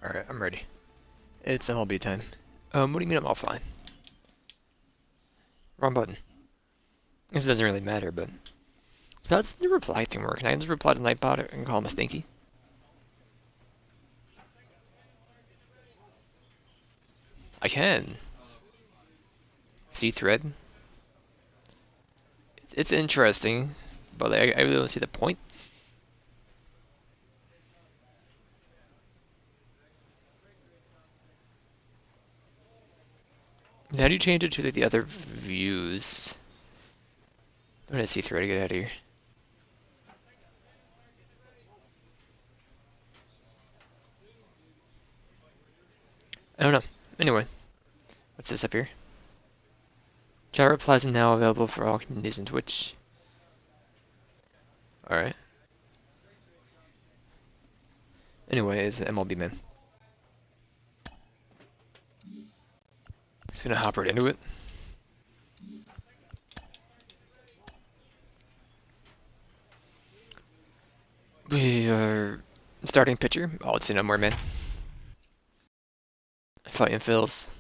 Alright, I'm ready. It's MLB time. What do you mean I'm offline? Wrong button. This doesn't really matter, but... How does the reply thing work? Can I just reply to Nightbot and call him a stinky? I can. See thread. It's interesting, but I really don't see the point. How do you change it to like, the other views? I'm gonna see thread, get out of here. I don't know. Anyway, what's this up here? Chat replies are now available for all communities in Twitch. Alright. Anyways, MLB man. Just gonna hop right into it. We are starting pitcher. Oh, let's see no more, man. Fighting Phils.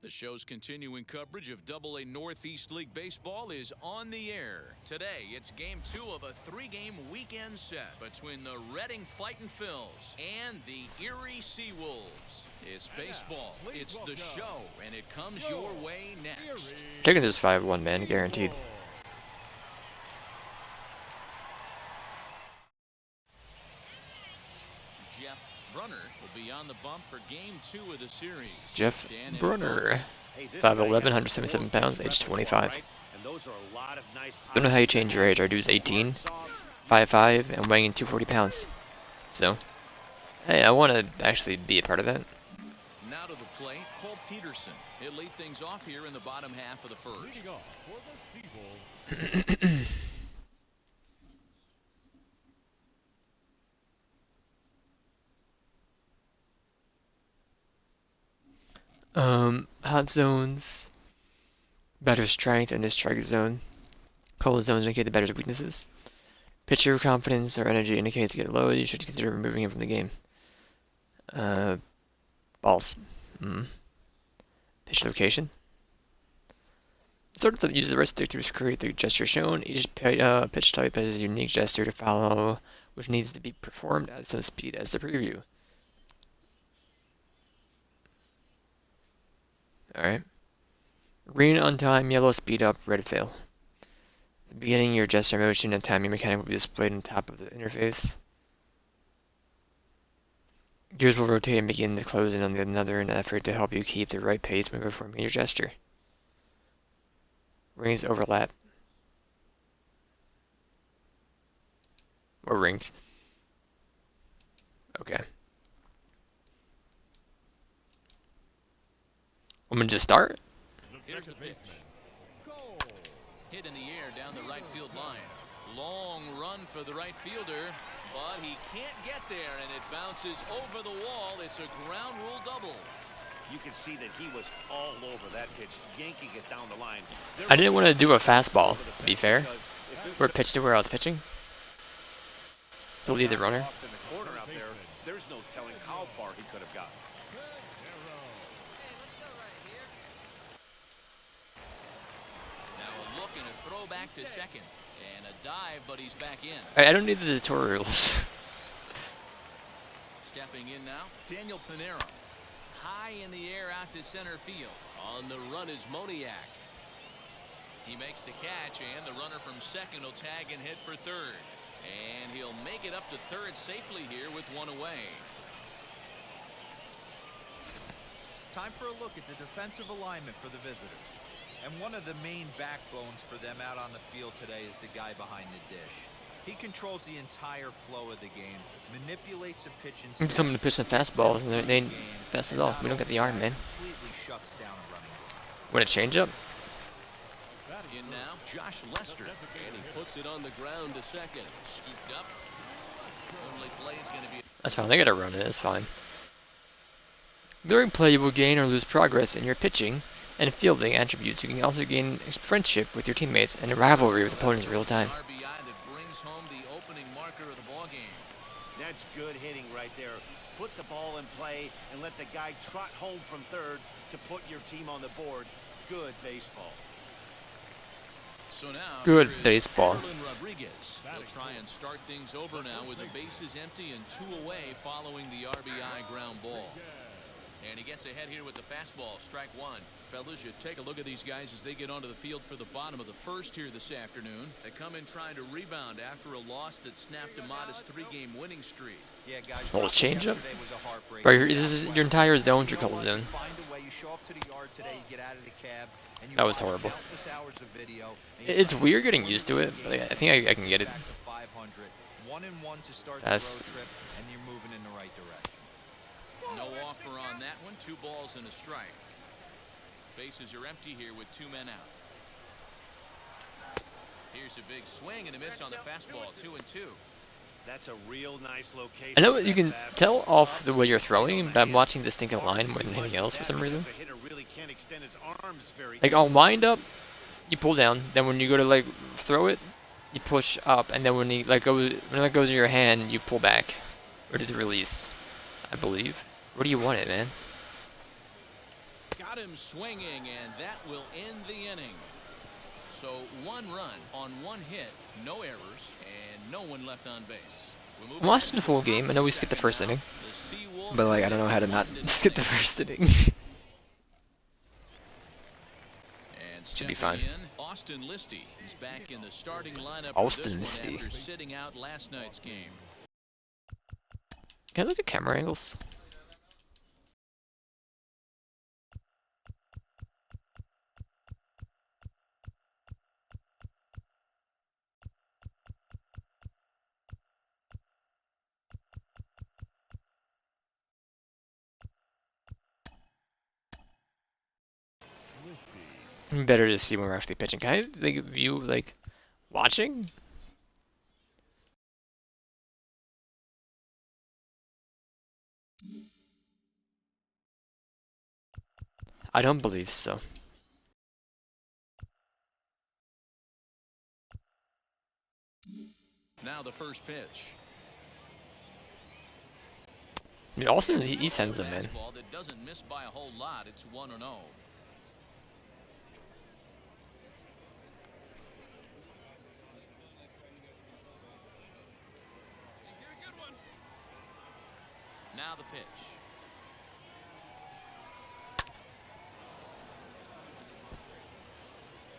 The show's continuing coverage of AA Northeast League Baseball is on the air. Today, it's Game 2 of a 3-game weekend set between the Reading Fightin' Phils and the Erie Seawolves. It's baseball, it's the show, and it comes your way next. Taking this 5-1, man, guaranteed. Jeff Brunner will be on the bump for Game 2 of the series. Jeff Brunner, 5'11", 177 pounds, age 25. Don't know how you change your age. Our dude's 18, 5'5", and weighing in 240 pounds. So, hey, I want to actually be a part of that. Now to the plate, Cole Peterson. He'll lead things off here in the bottom half of the first. Hot zones, batter's strength, and his strike zone. Cold zones indicate the batter's weaknesses. Pitcher confidence or energy indicates get low. You should consider removing him from the game. Balls. Pitch location. Sort of use the right stick to create the gesture shown. Each pitch type has a unique gesture to follow, which needs to be performed at some speed as the preview. Alright. Green on time, yellow speed up, red fail. At the beginning, your gesture motion and timing mechanic will be displayed on top of the interface. Gears will rotate and begin to close in on another in an effort to help you keep the right pace when performing your gesture. Rings overlap. Or rings. Okay. I'm gonna just start. Here's the pitch. Hit in the air down the right field line. Long run for the right fielder, but he can't get there, and it bounces over the wall. It's a ground rule double. You can see that he was all over that pitch, yanking it down the line. I didn't want to do a fastball, to be fair. Or pitch to where I was pitching. To lead the runner. There's no telling how far he could have gotten. Throw back to second, and a dive, but he's back in. I don't need the tutorials. Stepping in now, Daniel Pinero. High in the air out to center field. On the run is Moniak. He makes the catch, and the runner from second will tag and hit for third. And he'll make it up to third safely here with one away. Time for a look at the defensive alignment for the visitors. And one of the main backbones for them out on the field today is the guy behind the dish. He controls the entire flow of the game, manipulates a pitch and Need someone to pitch some fastballs, and they that's it all. We don't get the arm, man. Want to change up? In now, Josh Lester, and he puts it on the ground to second. Scooped up. Only play's going to be. That's fine. They got to run it. It's fine. During play, you will gain or lose progress in your pitching and fielding attributes, you can also gain friendship with your teammates and a rivalry with opponents in real time. RBI that brings home the opening marker of the ball game. That's good hitting right there. Put the ball in play and let the guy trot home from third to put your team on the board. Good baseball. So now, Good here is baseball. Carolyn Rodriguez. He'll try and start things over now with the bases empty and 2 away following the RBI ground ball. And he gets ahead here with the fastball, strike one. Fellas, you take a look at these guys as they get onto the field for the bottom of the first here this afternoon. They come in trying to rebound after a loss that snapped a modest 3-game winning streak. Yeah, guys. Oh, changeup. Yesterday was a heartbreaker. Bro, this is your entire zone, your You know call what? zone. You find a way. You show up to the yard today. You get out of the cab. And you That was watch horrible. countless hours of video, and you It's try to weird get getting used to it, but I think I can get it. back to 500. 1-1 to start That's- the road trip, and you're moving in the right direction. No offer on that one. 2 balls and a strike. Bases are empty here with 2 men out. Here's a big swing and a miss on the fastball. 2-2. That's a real nice location. I know for you that can fastball. tell off the way you're throwing, but I'm watching this stinking line more than anything else for some reason. The hitter really can't extend his arms very Like, I'll wind up, you pull down, then when you go to, like, throw it, you push up, and then when he, like, when it goes in your hand, you pull back. Or did it release, I believe. Where do you want it, man? Got him swinging, and that will end the inning. So 1 run on 1 hit, no errors, and no one left on base. I'm watching the full game. I know we skipped the first inning, The Seawolves but, like, I don't know how to not skip the first inning. And Should be stepping fine. in, Austin Listy is back in the starting lineup Austin for this one Listy. after sitting out last night's game. Can I look at camera angles? Better to see when we're actually pitching. Can I like view like watching? I don't believe so. Now the first pitch. I mean, Austin, he sends them in. Fastball that doesn't miss by a whole lot. It's 1-0. Now the pitch.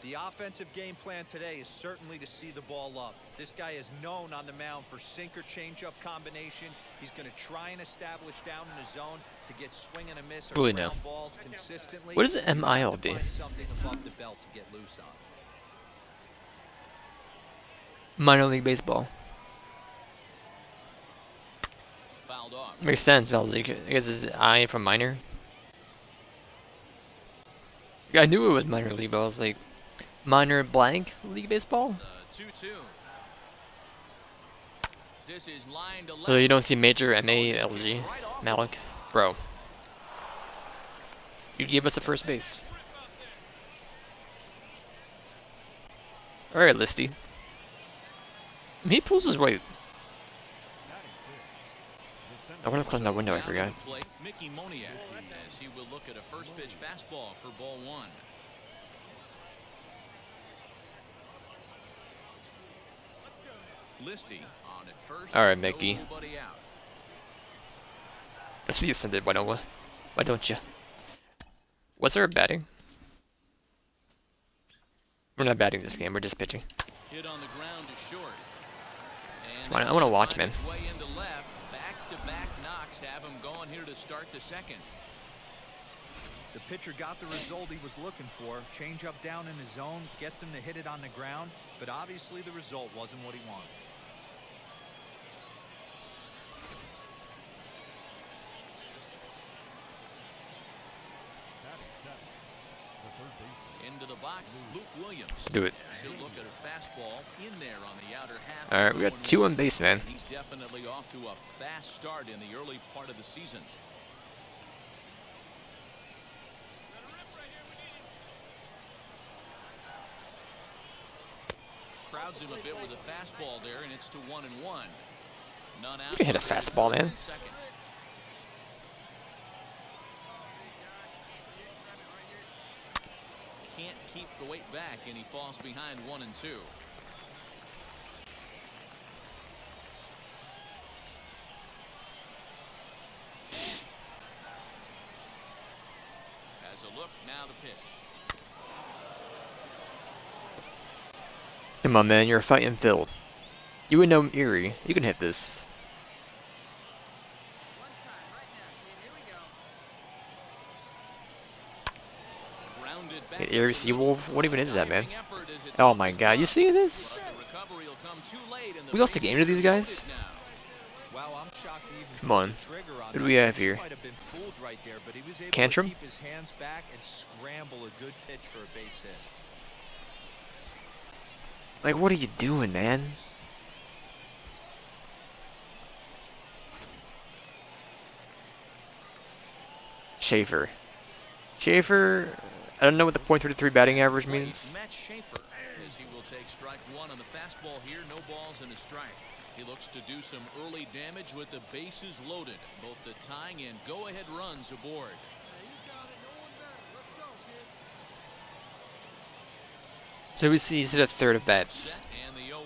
The offensive game plan today is certainly to see the ball up. This guy is known on the mound for sinker changeup combination. He's going to try and establish down in the zone to get swing and a miss or Really ground no. balls consistently. What does You have to MILB? find something above the belt to get loose on. Minor league baseball. Fouled off. Makes sense, Minor league. I guess it's I from minor. I knew it was minor league, but I was like, minor blank league baseball? 2-2. This is line to left. So you don't see major Oh, this MALG, kid's right off Malik? Bro. You gave us a first base. Alright, Listy. He pulls his weight. I want to close that window, I forgot. Play Mickey Moniak as he will look at a first pitch fastball for ball 1. Listy on at first. All right, Mickey. Nobody out. Let's see you send it, why don't you? What's our batting? We're not batting this game, we're just pitching. Hit on the ground to short. And Come on, I that's wanna gonna watch, find man. its way into left. Back-to-back knocks have him going here to start the second. The pitcher got the result he was looking for. Change up down in the zone, gets him to hit it on the ground, but obviously the result wasn't what he wanted. Into the box, Luke Williams. Do it. He'll look at a fastball in there on the outer half. Alright, we got 2 on base, man. He's definitely off to a fast start in the early part of the season. crowds him a bit with a fastball there, and it's to 1-1. None out. You can hit a fastball, man. Second. Can't keep the weight back, and he falls behind 1-2. Has a look, now the pitch. Come on, man, you're a fighting Phil. You would know Erie. You can hit this. Hey, Erie Seawolf? What even is that, man? Oh my god, you see this? We lost the game to these guys? Come on. What do we have here? Cantrum? Like, what are you doing, man? Schaefer. Schaefer, I don't know what the .33 batting average means. Matt Schaefer, as he will take strike one on the fastball here, no balls and a strike. He looks to do some early damage with the bases loaded. Both the tying and go-ahead runs aboard. So he's at a third of bats, And the 0-1.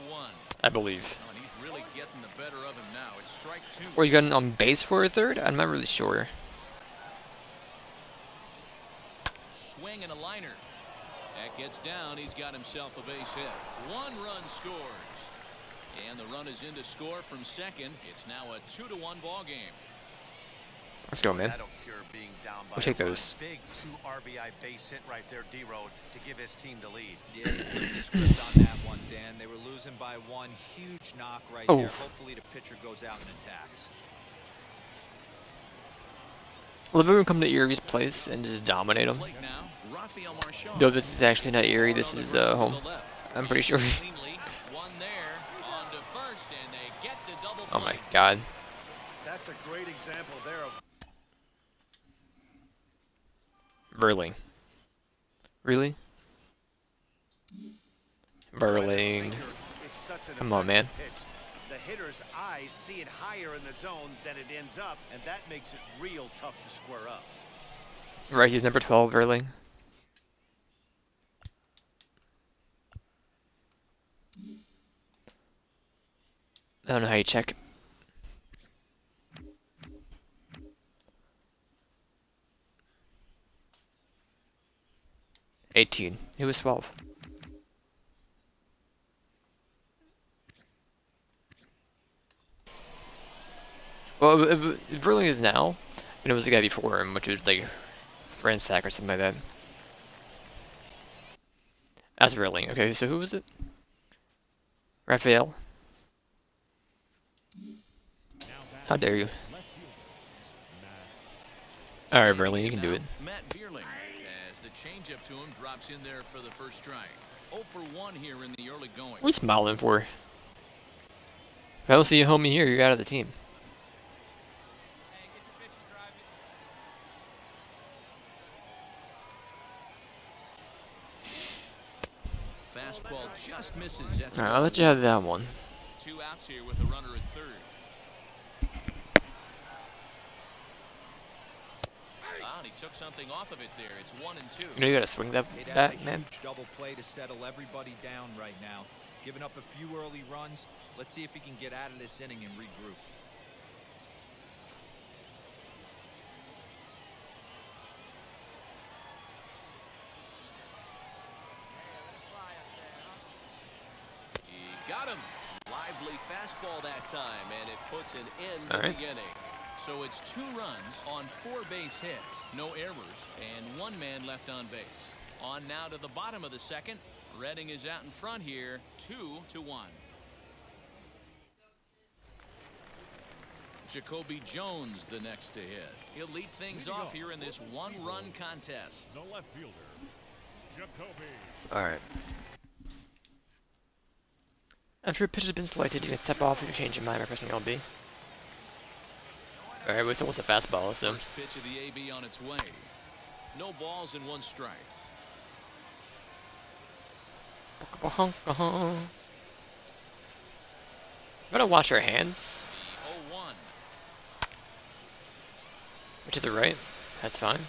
I believe. Oh, and he's really getting the better of him now. It's strike two. Or he's gotten on base for a third? I'm not really sure. Swing and a liner. That gets down. He's got himself a base hit. One run scores. And the run is in to score from second. It's now a 2-1 ball game. Let's go, man. I don't care being down by We'll take a run. those. Big 2 RBI base hit right there, D-Road, to give his team the lead. Yeah, he flipped the script on that one, Dan. They were losing by one. Huge knock right Oh. there. Hopefully the pitcher goes out and attacks. Will everyone come to Erie's place and just dominate them? Plate now, Rafael Marchand. Though this is actually not Erie, this is home. I'm pretty sure. Cleanly, one there, on to first, and they get the double Oh my play. god. That's a great example there of Verling. Really? Verling. is such an Come on, man. effective pitch. The hitter's eyes see it higher in the zone than it ends up, and that makes it real tough to square up. Right, he's number 12, Verling. I don't know how you check. $18. He was 12. Well, if Verling is now, and it was the guy before him, which was like Ransack or something like that. That's Verling. Okay, so who was it? Raphael? How dare you? Alright, Verling, you can do it. Matt Vierling, as the changeup to him drops in there for the first strike. 0 for 1 here in the early going. What are you smiling for? If I don't see you homie here, you're out of the team. Fastball just misses. That's Alright, I'll let you have that one. 2 outs here with a runner at third. Ah, and he took something off of it there. It's 1-2. You know you gotta swing that Hey, that's bat, a man. huge double play to settle everybody down right now. Giving up a few early runs. Let's see if he can get out of this inning and regroup. He got him. Lively fastball that time, and it puts an end All to right. the inning. So it's 2 runs on 4 base hits, no errors, and 1 man left on base. On now to the bottom of the second. Redding is out in front here, 2-1. Jacoby Jones the next to hit. He'll lead things off here in this 1-run contest. The left fielder, Jacoby. Alright. After a pitch has been selected, you can step off if you change your mind by pressing LB. Alright, so what's a fastball, so... First pitch of the AB on its way. No balls and 1 strike. I'm gonna watch our hands. The 0-1. To the right. That's fine.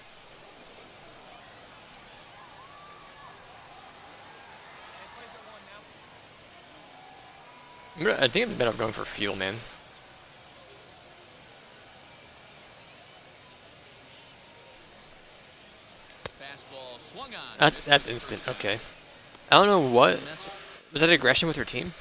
I think it's better off going for fuel, man. Fastball swung on. That's instant. Okay. I don't know what was that aggression with her team.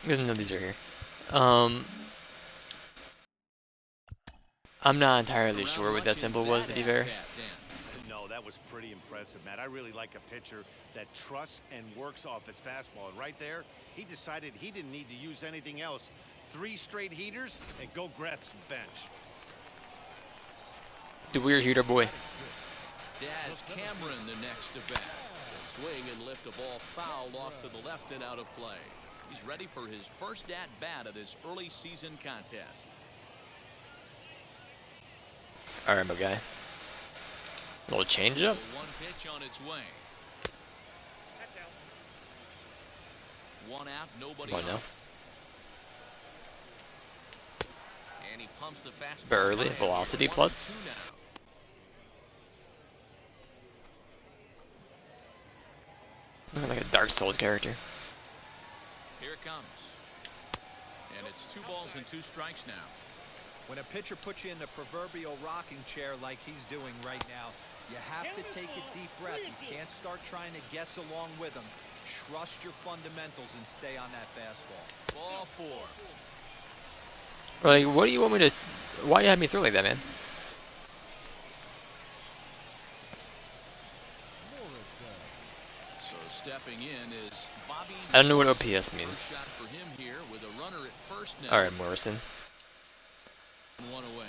Even though these are here. I'm not entirely sure what that symbol was, to be fair. No, that was pretty impressive, Matt. I really like a pitcher that trusts and works off his fastball. And right there, he decided he didn't need to use anything else. 3 straight heaters and go grab some bench. The weird heater boy. Daz Cameron the next to bat. Swing and lift a ball fouled off to the left and out of play. He's ready for his first at-bat of this early season contest. Alright, my guy. A little change up. One pitch on its way. One out, nobody One on. now. And he pumps the fastball. Barely. Velocity plus. 1-2 now. Looking like a Dark Souls character. Here it comes. And it's 2 balls and 2 strikes now. When a pitcher puts you in the proverbial rocking chair like he's doing right now, you have to take a deep breath. You can't start trying to guess along with him. Trust your fundamentals and stay on that fastball. Ball 4. Like, what do you want me to... Why you have me throw like that, man? So stepping in is Bobby. I don't know what OPS means. Shot for him here with a runner at first now. Alright, Morrison. 1 away.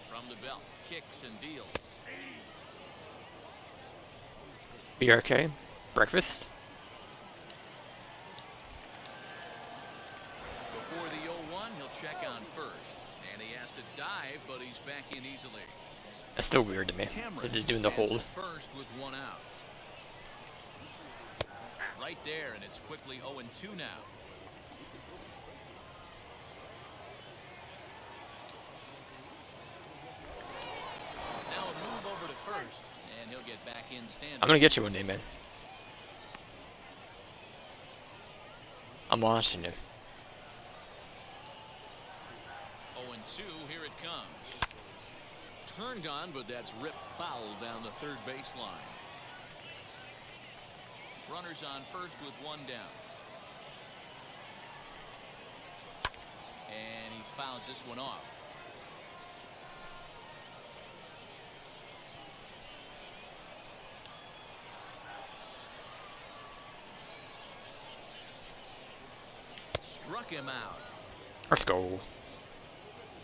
From the belt, kicks and deals. BRK. Breakfast. Before the 0-1, he'll check on first. And he has to dive, but he's back in easily. That's still weird to me. They're just doing the stands hold. at first with 1 out. Right there, and it's quickly 0-2 now. Now a move over to first, and he'll get back in standing. I'm gonna get you one day, man. I'm watching you. 0-2, here it comes. Turned on, but that's ripped foul down the third baseline. Runners on first with 1 down. And he fouls this one off. Struck him out. Let's go.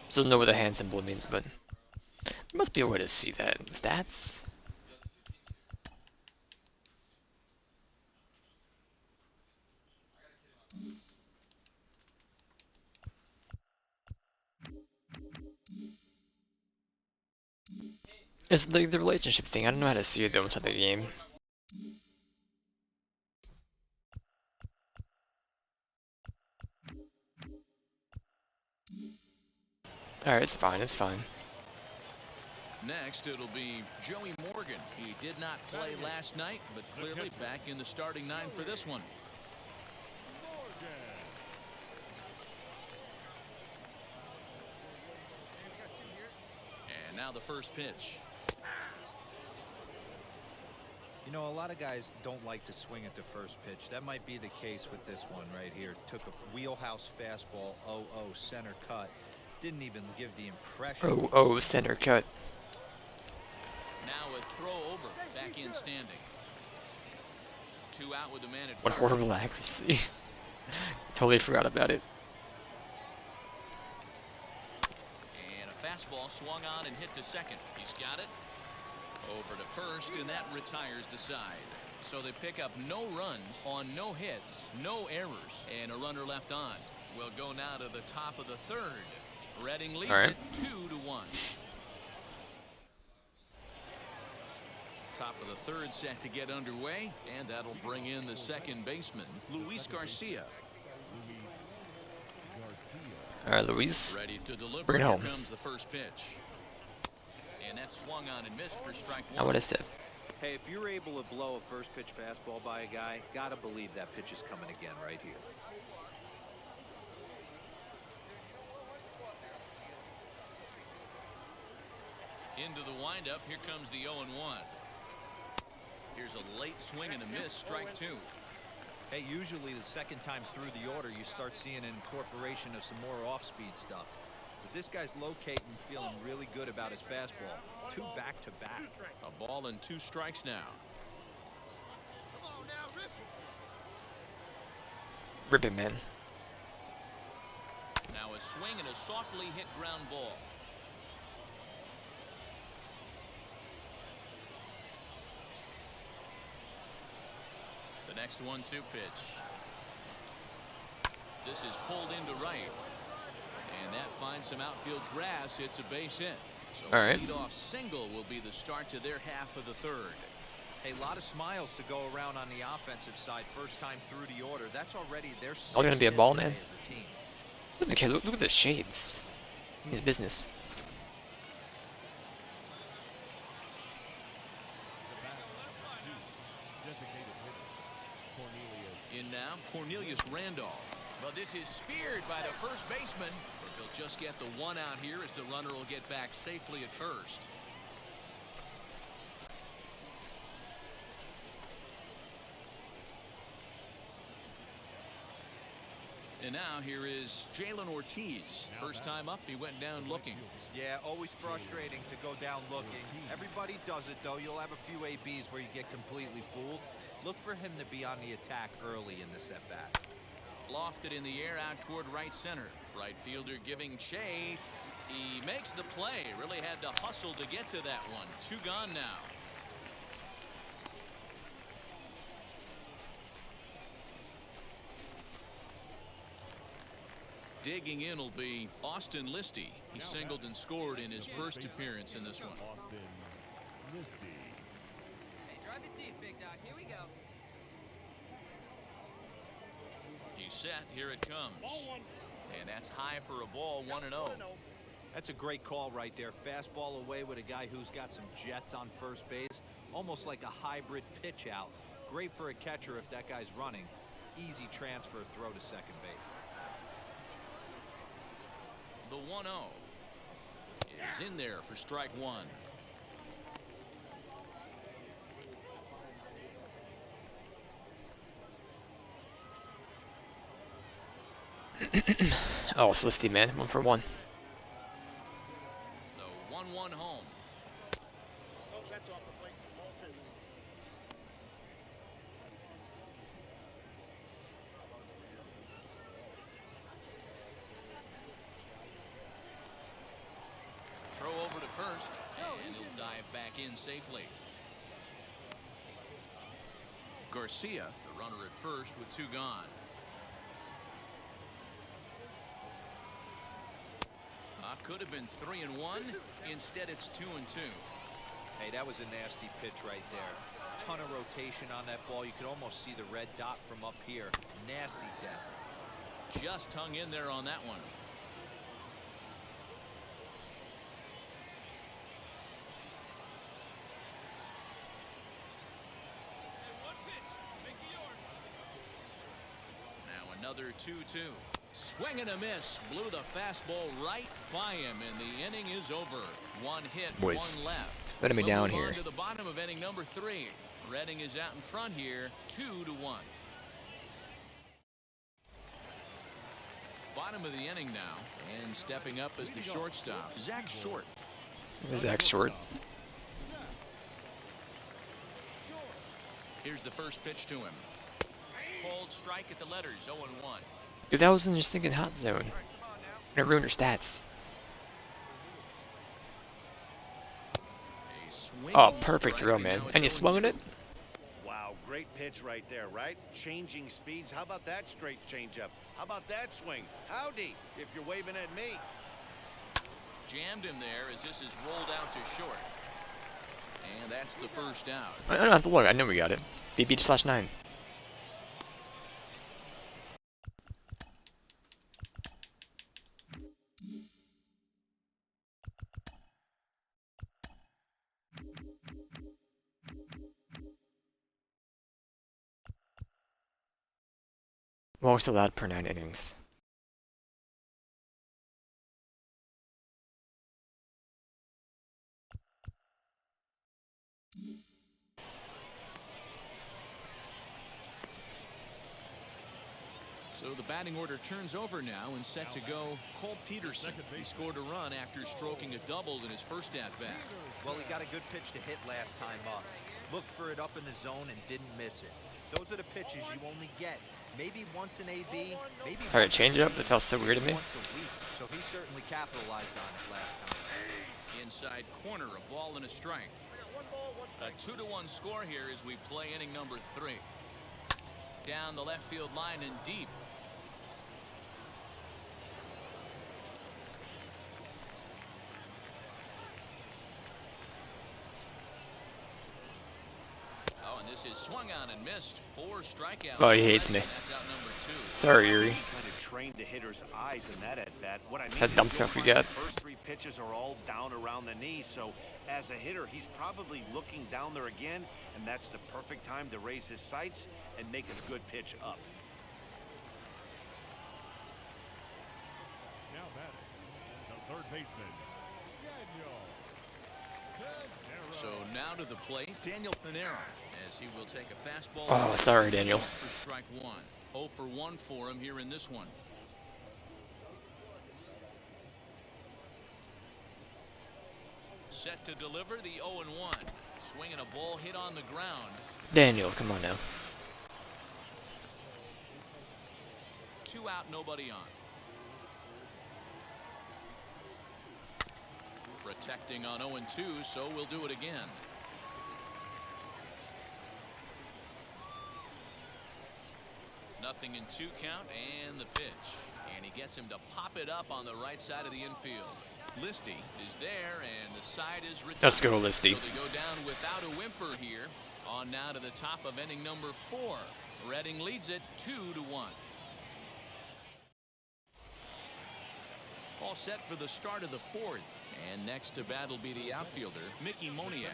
Still don't know what the hand symbol means, but there must be a way to see that. Stats? It's like the relationship thing. I don't know how to see it though inside the game. Alright, it's fine, it's fine. Next, it'll be Joey Morgan. He did not play last night, but clearly back in the starting 9 for this one. And now the first pitch. You know, a lot of guys don't like to swing at the first pitch. That might be the case with this one right here. Took a wheelhouse fastball, 0-0 center cut. Didn't even give the impression. Oh, center cut. Now a throw over. back in standing. 2 out with the man at What first. horrible accuracy. Totally forgot about it. And a fastball swung on and hit to second. He's got it. Over to first, and that retires the side. So they pick up no runs on no hits, no errors, and a runner left on. We'll go now to the top of the third. Reading leads it 2-1. Top of the third set to get underway, and that'll bring in the second baseman, Luis Garcia. All right, Luis. Ready to deliver. Bring it home. Here comes the first pitch. And that swung on and missed for strike I one. would have said. Hey, if you're able to blow a first pitch fastball by a guy, gotta believe that pitch is coming again right here. Into the windup. Here comes the 0-1. Here's a late swing and a miss. Strike two. Hey, usually the second time through the order, you start seeing an incorporation of some more off-speed stuff. But this guy's locating, feeling really good about his fastball. 2 back-to-back. A ball and 2 strikes now. Rip it, man. Now a swing and a softly hit ground ball. The next 1-2 pitch. This is pulled into right. And that finds some outfield grass. It's a base hit. So all right. leadoff single will be the start to their half of the third. Hey, a lot of smiles to go around on the offensive side. First time through the order. That's already their Oh, gonna be a ball today man. as a team. Doesn't care. Look at the shades. His business. In now, Cornelius Randolph. But this is speared by the first baseman. But they'll just get the 1 out here as the runner will get back safely at first. And now here is Jalen Ortiz. First time up, he went down looking. Yeah, always frustrating to go down looking. Everybody does it, though. You'll have a few ABs where you get completely fooled. Look for him to be on the attack early in the at-bat. Lofted in the air out toward right center. Right fielder giving chase. He makes the play. Really had to hustle to get to that one. 2 gone now. Digging in will be Austin Listy. He singled and scored in his first appearance in this one. Austin Listy. Hey, drive it deep, big dog. Here we go. He's set. Here it comes. And that's high for a ball. 1-0. That's a great call right there. Fastball away with a guy who's got some jets on first base. Almost like a hybrid pitch out. Great for a catcher if that guy's running. Easy transfer throw to second base. The 1-0 is in there for strike one. Oh, it's Listy, man. 1 for 1. The 1-1 home. Throw over to first, and he'll dive back in safely. Garcia, the runner at first with 2 gone. Could have been 3-1. Instead, it's 2-2. Hey, that was a nasty pitch right there. Ton of rotation on that ball. You could almost see the red dot from up here. Nasty depth. Just hung in there on that one. Now another 2-2. Swing and a miss. Blew the fastball right by him, and the inning is over. 1 hit, Boys, 1 left. letting me We'll down move on here. to the bottom of inning number 3. Reading is out in front here, 2-1. Bottom of the inning now, and stepping up as the shortstop, Zach Short. Zach Short. Here's the first pitch to him. Cold strike at the letters, 0-1. Dude, that was in your thinking hot zone. And it ruined your stats. A swinging Oh, perfect strike, throw, and man. now it's And you swung at 0-2. it? Wow, great pitch right there, right? Changing speeds. How about that straight changeup? How about that swing? Howdy, if you're waving at me. Jammed him there as this is rolled out to short. And that's the first out. I don't have to look. I know we got it. BB/9. Walks allowed per 9 innings. So the batting order turns over now and set to go Cole Peterson. He scored a run after stroking a double in his first at-bat. Well, he got a good pitch to hit last time up. Looked for it up in the zone and didn't miss it. Those are the pitches you only get. Maybe once an AB, maybe Alright, change it up. It felt so weird to me. once a week. So he certainly capitalized on it last time. Inside corner, a ball and a strike. A 2-1 score here as we play inning number 3. Down the left field line and deep. Oh, and this is swung on and missed. 4 strikeouts. Oh, he hates me. That's out number 2. Sorry, Yuri. Kind of trained the hitter's eyes in that at bat. What I mean That is dump you'll truck we find got. the first 3 pitches are all down around the knee. So as a hitter, he's probably looking down there again, and that's the perfect time to raise his sights and make a good pitch up. Now batting, the third baseman, Daniel Pinero. So now to the plate, Daniel Pinero, as he will take a fastball. Oh, sorry, Daniel. For strike 1. 0 for 1 for him here in this one. Set to deliver the 0-1. Swinging a ball hit on the ground. Daniel, come on now. 2 out, nobody on. Protecting on 0-2, so we'll do it again. Nothing in 2 count and the pitch. And he gets him to pop it up on the right side of the infield. Listy is there and the side is retired. Let's go, Listy. So they go down without a whimper here. On now to the top of inning number 4. Reading leads it 2-1. All set for the start of the 4th. And next to bat will be the outfielder, Mickey Moniak.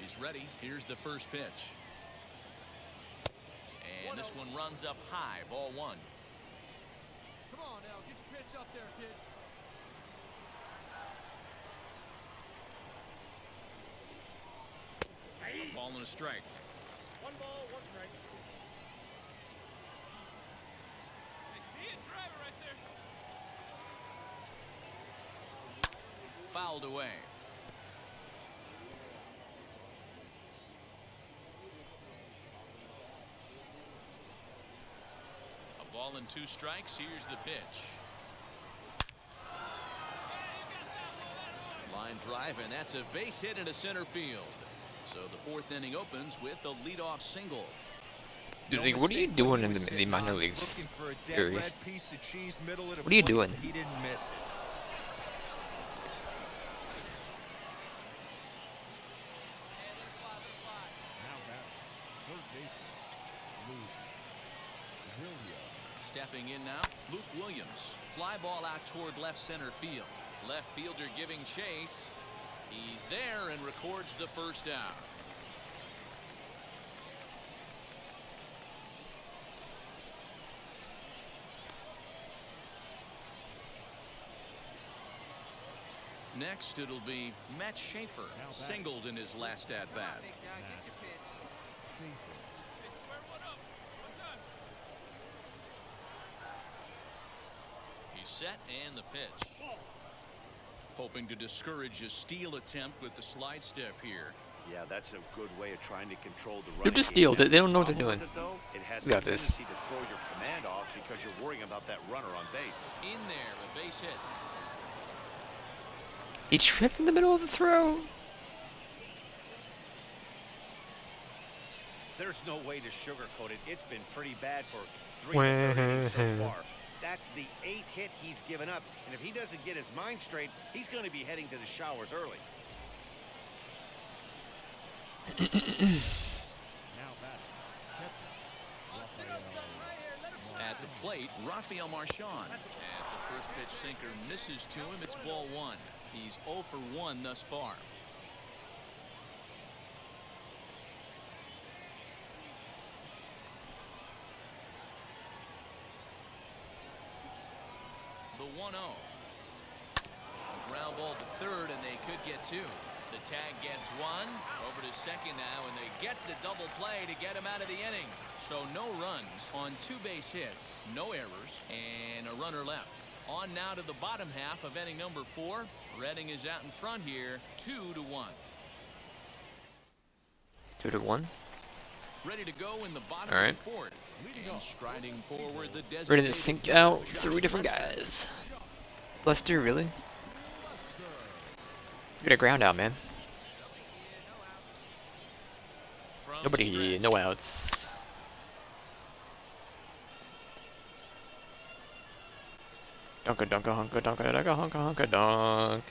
He's ready. Here's the first pitch. And this one runs up high. Ball 1. Come on now, get your pitch up there, kid. A ball and a strike. 1 ball, 1 strike. I see it, driver right there. Fouled away. A ball and 2 strikes. Here's the pitch. Line drive, and that's a base hit into center field. So the 4th inning opens with a leadoff single. Dude, like, what are you doing in the minor leagues? Looking for a dead Yuri? red piece of cheese middle of the What are you plate. doing? He didn't miss it. Now batting, third baseman, Luke Williams. Stepping in now, Luke Williams. Fly ball out toward left center field. Left fielder giving chase. He's there and records the first out. Next, it'll be Matt Schaefer, singled in his last at-bat. Big guy, get your pitch. Hey, square one up. One time. He's set and the pitch. Hoping to discourage a steal attempt with the slide step here. Yeah, that's a good way of trying to control the run. They're just steal. They don't know what they're doing. It has We a got this. tendency to throw your command off because you're worrying about that runner on base. In there, a base hit. He tripped in the middle of the throw. There's no way to sugarcoat it. It's been pretty bad for 3 innings so far. That's the 8th hit he's given up. And if he doesn't get his mind straight, he's going to be heading to the showers early. Now batting. Catcher. At the plate, Rafael Marchand. As the first pitch sinker misses to him, it's ball 1. He's 0 for 1 thus far. The 1-0. A ground ball to third, and they could get 2. The tag gets 1. Over to second now, and they get the double play to get him out of the inning. So no runs on 2 base hits, no errors, and a runner left. On now to the bottom half of inning number 4. Redding is out in front here, 2-1. 2-1. Ready to go in the bottom All right. of the 4th. And striding forward, the Ready to designated sink hitter, out Josh 3 different Lester. guys. Lester, really? Get a ground out, man. From the Nobody, stretch. no outs. Dunka dunka hunka dunka dunka hunka hunka dunk.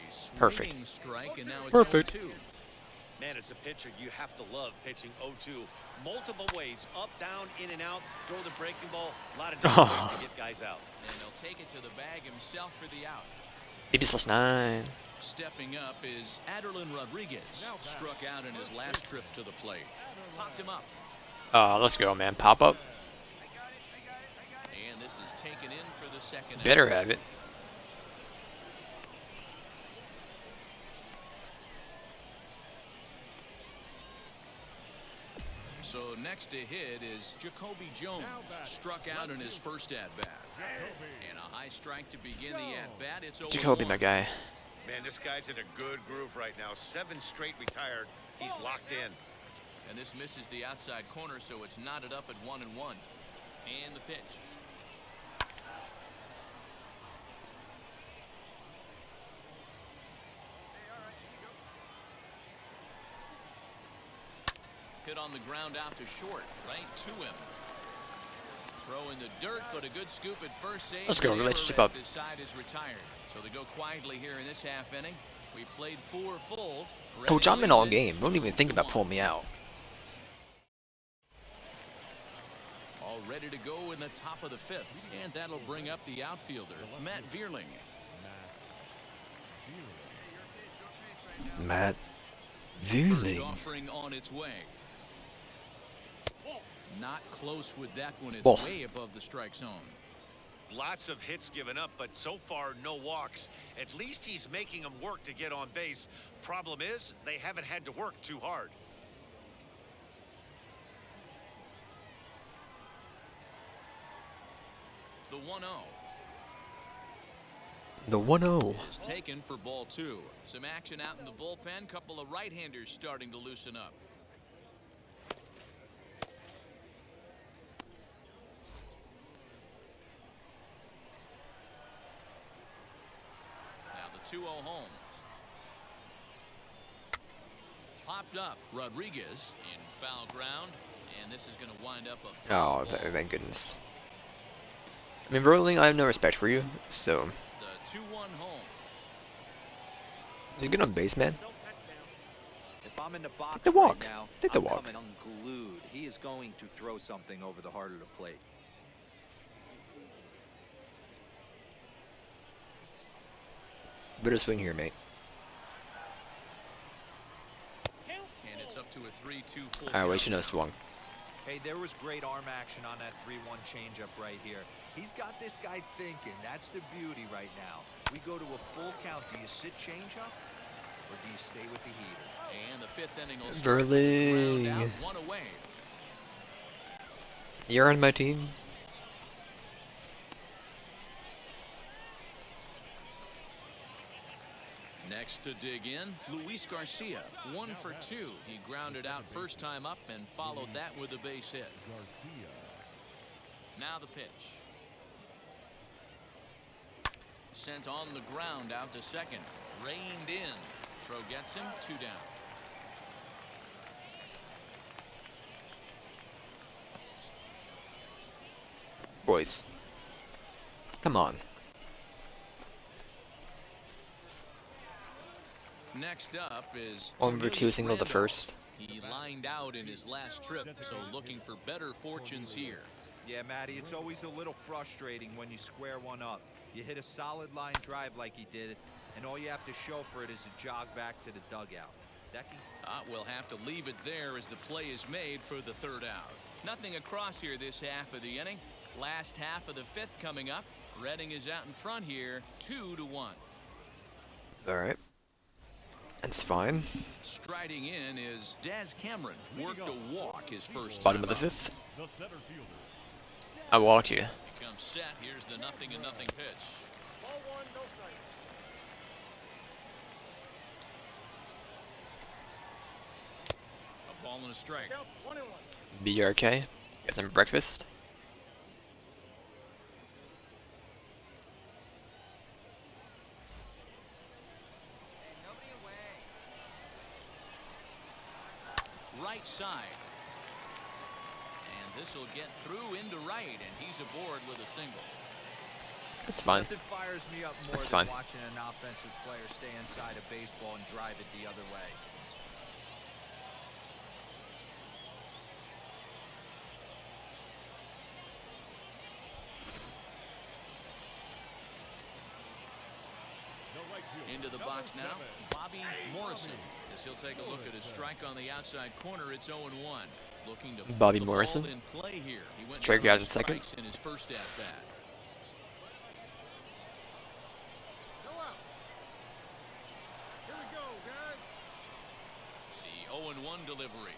A Perfect. swinging strike, and now it's Perfect. 0-2. Man, as a pitcher, you have to love pitching 0-2. Multiple ways, up, down, in and out, throw the breaking ball. A lot of different ways to get guys out. And they'll take it to the bag himself for the out. BB+9. Stepping up is Aderlin Rodriguez. Struck out in his last trip to the plate. Popped him up. Let's go, man. Pop up. And this is taken in for the second. Better out. have it. So next to hit is Jacoby Jones. Struck out in his first at-bat. And a high strike to begin the at-bat. It's 0-1. Jacoby, my guy. Man, this guy's in a good groove right now. 7 straight retired. He's locked in. And this misses the outside corner, so it's knotted up at 1-1. And the pitch. Hit on the ground out to short, right to him. Throw in the dirt, but a good scoop at first save. Let's go, And relationship Everett up. this side is retired. So they go quietly here in this half inning. We played 4 full. Coach, Redding I'm in all leads it game. Don't even think about 2-1. pulling me out. All ready to go in the top of the 5th. And that'll bring up the outfielder, Matt Vierling. Matt First Vierling. offering on its way. Not close with that one. It's Ball. way above the strike zone. Lots of hits given up, but so far no walks. At least he's making them work to get on base. Problem is, they haven't had to work too hard. The 1-0 The 1-0. is taken for ball 2. Some action out in the bullpen. Couple of right-handers starting to loosen up. Now the 2-0 home. Popped up. Rodriguez in foul ground. And this is going to wind up a foul Oh, ball. thank goodness. I mean, Vierling, I have no respect for you, so The 2-1 home. he's good on base, man. If I'm in the box the walk. right now, Take the I'm walk. coming unglued. He is going to throw something over the heart of the plate. Better swing here, mate. And it's up to a 3-2 full Alright, we count should have now. swung. Hey, there was great arm action on that 3-1 changeup right here. He's got this guy thinking. That's the beauty right now. We go to a full count. Do you sit changeup or do you stay with the heater? And the 5th inning will start. Vierling. Ground out, 1 away. You're on my team. Next to dig in, Luis Garcia, 1 for 2. He grounded out first time up and followed that with a base hit. Garcia. Now the pitch. Sent on the ground out to second. Reined in. Throw gets him, 2 down. Boys. Come on. Next up is 1 for 2 single to Randall. first. He lined out in his last trip, so looking for better fortunes here. Yeah, Matty, it's always a little frustrating when you square one up. You hit a solid line drive like he did, and all you have to show for it is a jog back to the dugout. That can... We'll have to leave it there as the play is made for the 3rd out. Nothing across here this half of the inning. Last half of the 5th coming up. Reading is out in front here, 2-1. Alright. That's fine. Striding in is Daz Cameron. Worked a walk his first Bottom time of the up. 5th. The center fielder. I walked you. He comes set. Here's the 0-0 pitch. Ball 1, no strike. A ball and a strike. Count 1-1. BRK. Get some breakfast. Right side. And this will get through into right, and he's aboard with a single. That's fine. Nothing fires me up more That's than fine. watching an offensive player stay inside a baseball and drive it the other way. The right fielder. Into the box now, Bobby Morrison. As he'll take a look at his strike on the outside corner, it's 0-1. Looking to put Bobby the ball Morrison. in play here. He went Strike down out on at second. strikes in his first at bat. No out. Here we go, guys. The 0-1 delivery.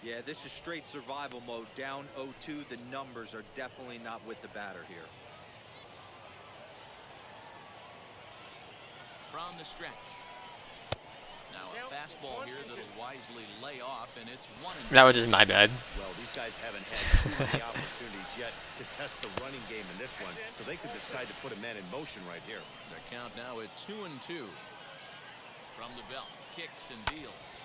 Yeah, this is straight survival mode. Down 0-2. The numbers are definitely not with the batter here. From the stretch. Now a fastball here that'll wisely lay off, and it's 1-2. That was just my bad. Well, these guys haven't had too many opportunities yet to test the running game in this one, so they could decide to put a man in motion right here. The count now at 2-2. From the belt, kicks and deals.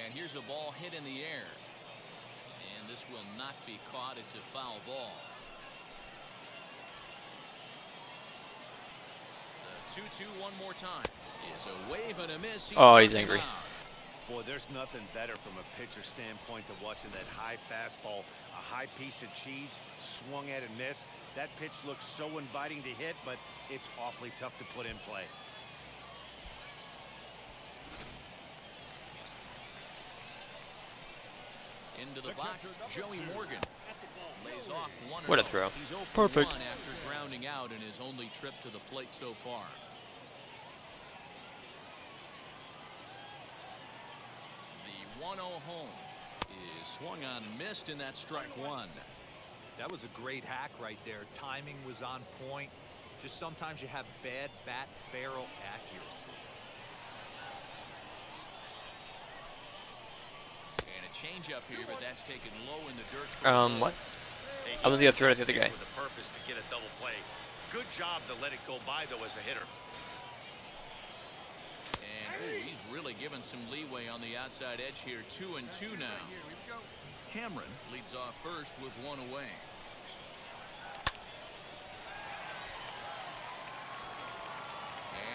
And here's a ball hit in the air. And this will not be caught. It's a foul ball. The 2-2 one more time. Is a wave and a miss. Oh, he's struck him angry. out. Boy, there's nothing better from a pitcher standpoint than watching that high fastball, a high piece of cheese, swung at and missed. That pitch looks so inviting to hit, but it's awfully tough to put in play. Into the box, Joey Morgan lays off one. What a throw. He's 0 for Perfect. 1 after grounding out in his only trip to the plate so far. The 1-0 home is swung on and missed, and that's strike 1. That was a great hack right there. Timing was on point. Just sometimes you have bad bat barrel accuracy. And a change up here, but that's taken low in the dirt. What? I was gonna throw it at the other guy. With a purpose to get a double play. Good job to let it go by, though, as a hitter. And ooh, he's really given some leeway on the outside edge here. 2-2 now. Cameron leads off first with one away.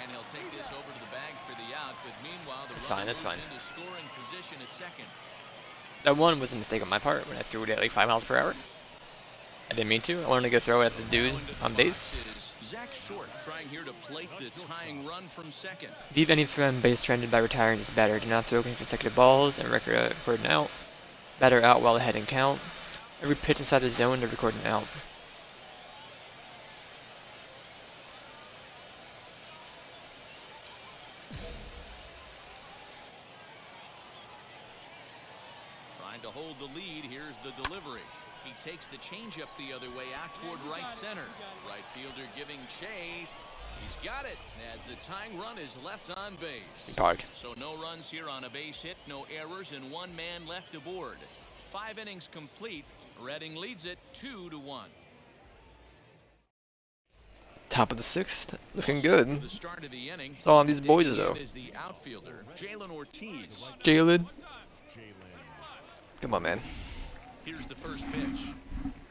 And he'll take this over to the bag for the out, but meanwhile the That's runner fine, that's moves fine. into scoring position at second. That one was a mistake on my part when I threw it at like 5 miles per hour. I didn't mean to. I wanted to go throw it at the dude on base. Zach Short trying here to plate the tying run from second. Leave any throw on base trended by retiring his batter. Do not throw consecutive balls and record an out. Batter out while ahead in count. Every pitch inside the zone to record an out. Trying to hold the lead. Here's the delivery. He takes the changeup the other way out toward right center. Right fielder giving chase. He's got it as the tying run is left on base. Park. So no runs here on a base hit, no errors, and one man left aboard. 5 innings complete. Reading leads it 2-1. Top of the 6th. Looking Also good. for the start of the inning, It's all on these boys, digging in though. is the outfielder, Jalen Ortiz. Jalen. Come on, man. Here's the first pitch.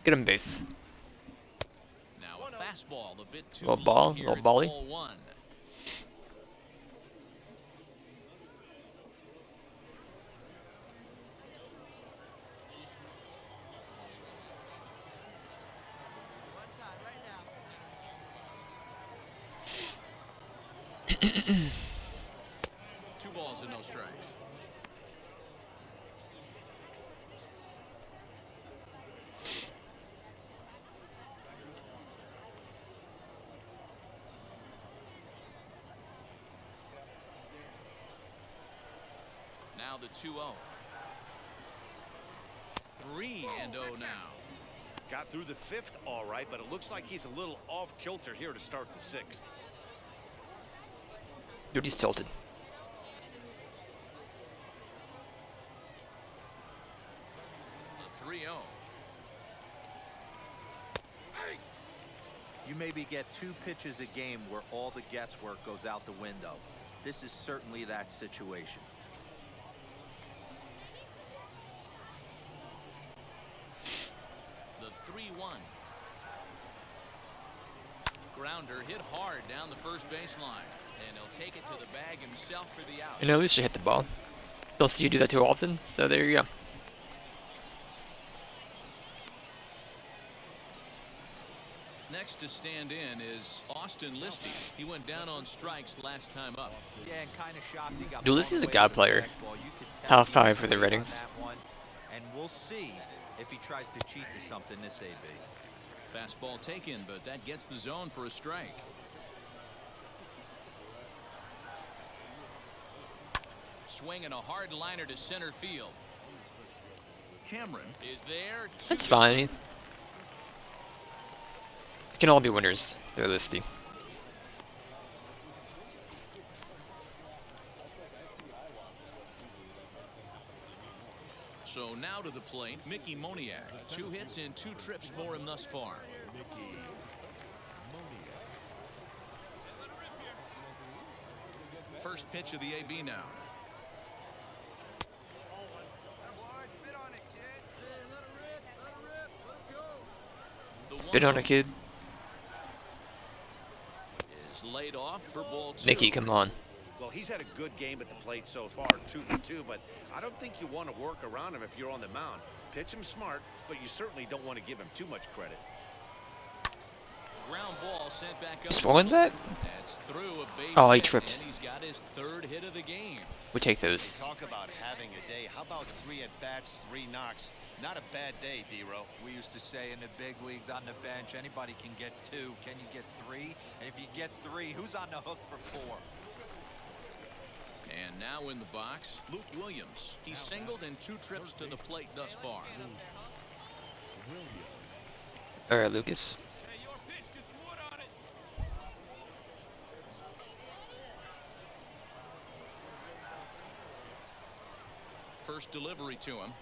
Get him base. Now a fastball, a bit too Little low ball, here. little It's volley. ball 1. Two balls and no strikes. Now the 2-0. 3-0 now. Got through the 5th all right, but it looks like he's a little off kilter here to start the 6th. Dude, he's tilted. The 3-0. You maybe get 2 pitches a game where all the guesswork goes out the window. This is certainly that situation. The 3-1. Grounder hit hard down the first baseline, and he'll take it to the bag himself for the out. You know, at least you hit the ball. Don't see you do that too often, so there you go. Next to stand in is Austin Listy. He went down on strikes last time up. Yeah, and kind of shocked he got Dude, blown this is a away god with player. fastball. You could tell Top he 5 was for the waiting on ratings. that one, and we'll see if he tries to cheat to something this AB. Fastball taken, but that gets the zone for a strike. Swinging a hard liner to center field. Cameron is there. That's fine. It can all be winners. They're listy. So now to the plate, Mickey Moniak. 2 hits and 2 trips for him thus far. First pitch of the AB now. Bit on a kid. Is laid off for ball 2. Mickey, come on. Well, he's had a good game at the plate so far, 2 for 2, but I don't think you want to work around him if you're on the mound. Pitch him smart, but you certainly don't want to give him too much credit. Ground ball sent back up. Swung that? That's through a base Oh, he hit, tripped. and he's got his 3rd hit of the game. We take those. Talk about having a day. How about 3 at-bats, 3 knocks? Not a bad day, D-Row. We used to say in the big leagues on the bench, anybody can get 2. Can you get 3? And if you get 3, who's on the hook for 4? And now in the box, Luke Williams. He's singled in 2 trips to the plate thus far. All right, Lucas. First delivery to him.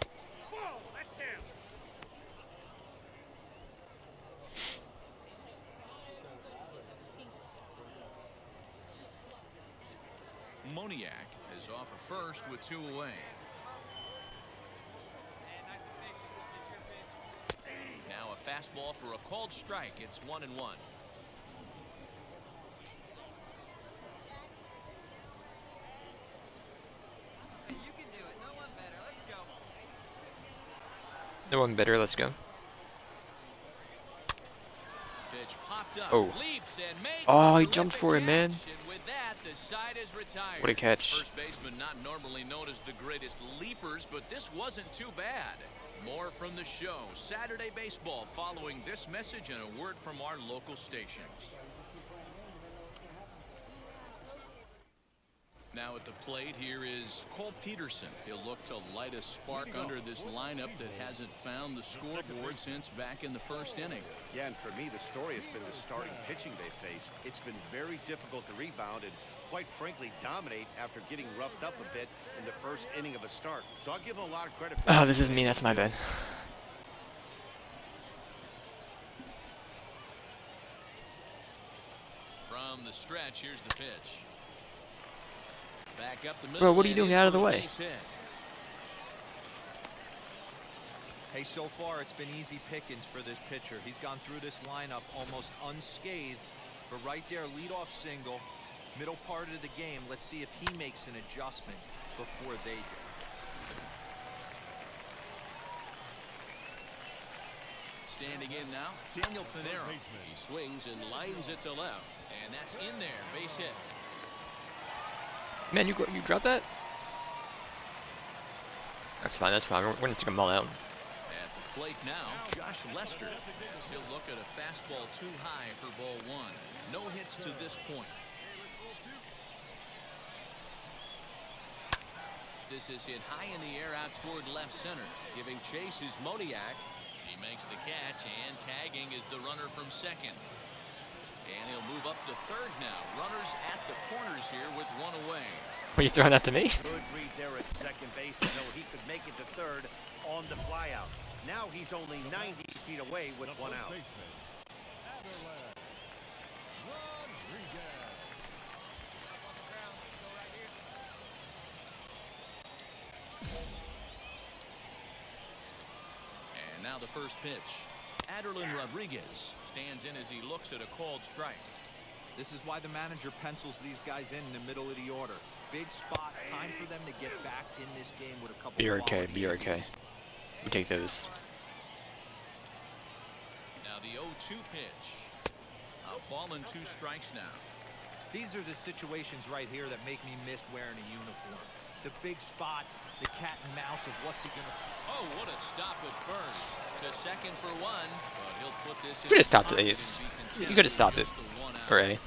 Moniak is off of first with 2 away. Now a fastball for a called strike. It's 1-1. No one better. Let's go. Pitch popped up, Oh. leaps and makes Oh, a he jumped terrific for it, man. catch, and with that, the side is retired. What a catch. First baseman not normally known as the greatest leapers, but this wasn't too bad. More from the show. Saturday baseball following this message and a word from our local stations. Now at the plate here is Cole Peterson. He'll look to light a spark under this lineup that hasn't found the scoreboard since back in the first inning. Yeah, and for me, the story has been the starting pitching they face. It's been very difficult to rebound and, quite frankly, dominate after getting roughed up a bit in the first inning of a start. So I'll give them a lot of credit for Oh, this is me. That's my bad. From the stretch, here's the pitch. Back up the middle. Bro, what are you doing out of the way? Hey, so far it's been easy pickings for this pitcher. He's gone through this lineup almost unscathed. But right there, leadoff single, middle part of the game. Let's see if he makes an adjustment before they do. Standing in now, Daniel Pinero. He swings and lines it to left, and that's in there. Base hit. Man, you dropped that? That's fine. That's fine. We're gonna take them all out. At the plate now, Josh Lester. As he'll look at a fastball too high for ball one. No hits to this point. This is hit high in the air out toward left center. Giving chase is Moniak. He makes the catch, and tagging is the runner from second. And he'll move up to third now. Runners at the corners here with one away. Are you throwing that to me? Good read there at second base to know he could make it to third on the flyout. Now he's only 90 feet away with one out. And now the first pitch. Aderlin Rodriguez stands in as he looks at a called strike. This is why the manager pencils these guys in the middle of the order. Big spot, time for them to get back in this game with a couple. BRK, BRK. We take those. Now the 0-2 pitch. A ball and 2 strikes now. These are the situations right here that make me miss wearing a uniform. The big spot, the cat and mouse of what's he gonna. Oh, what a stop at first. To second for one, but he'll put this. You could have stopped the ace. You could have stopped it. Hooray.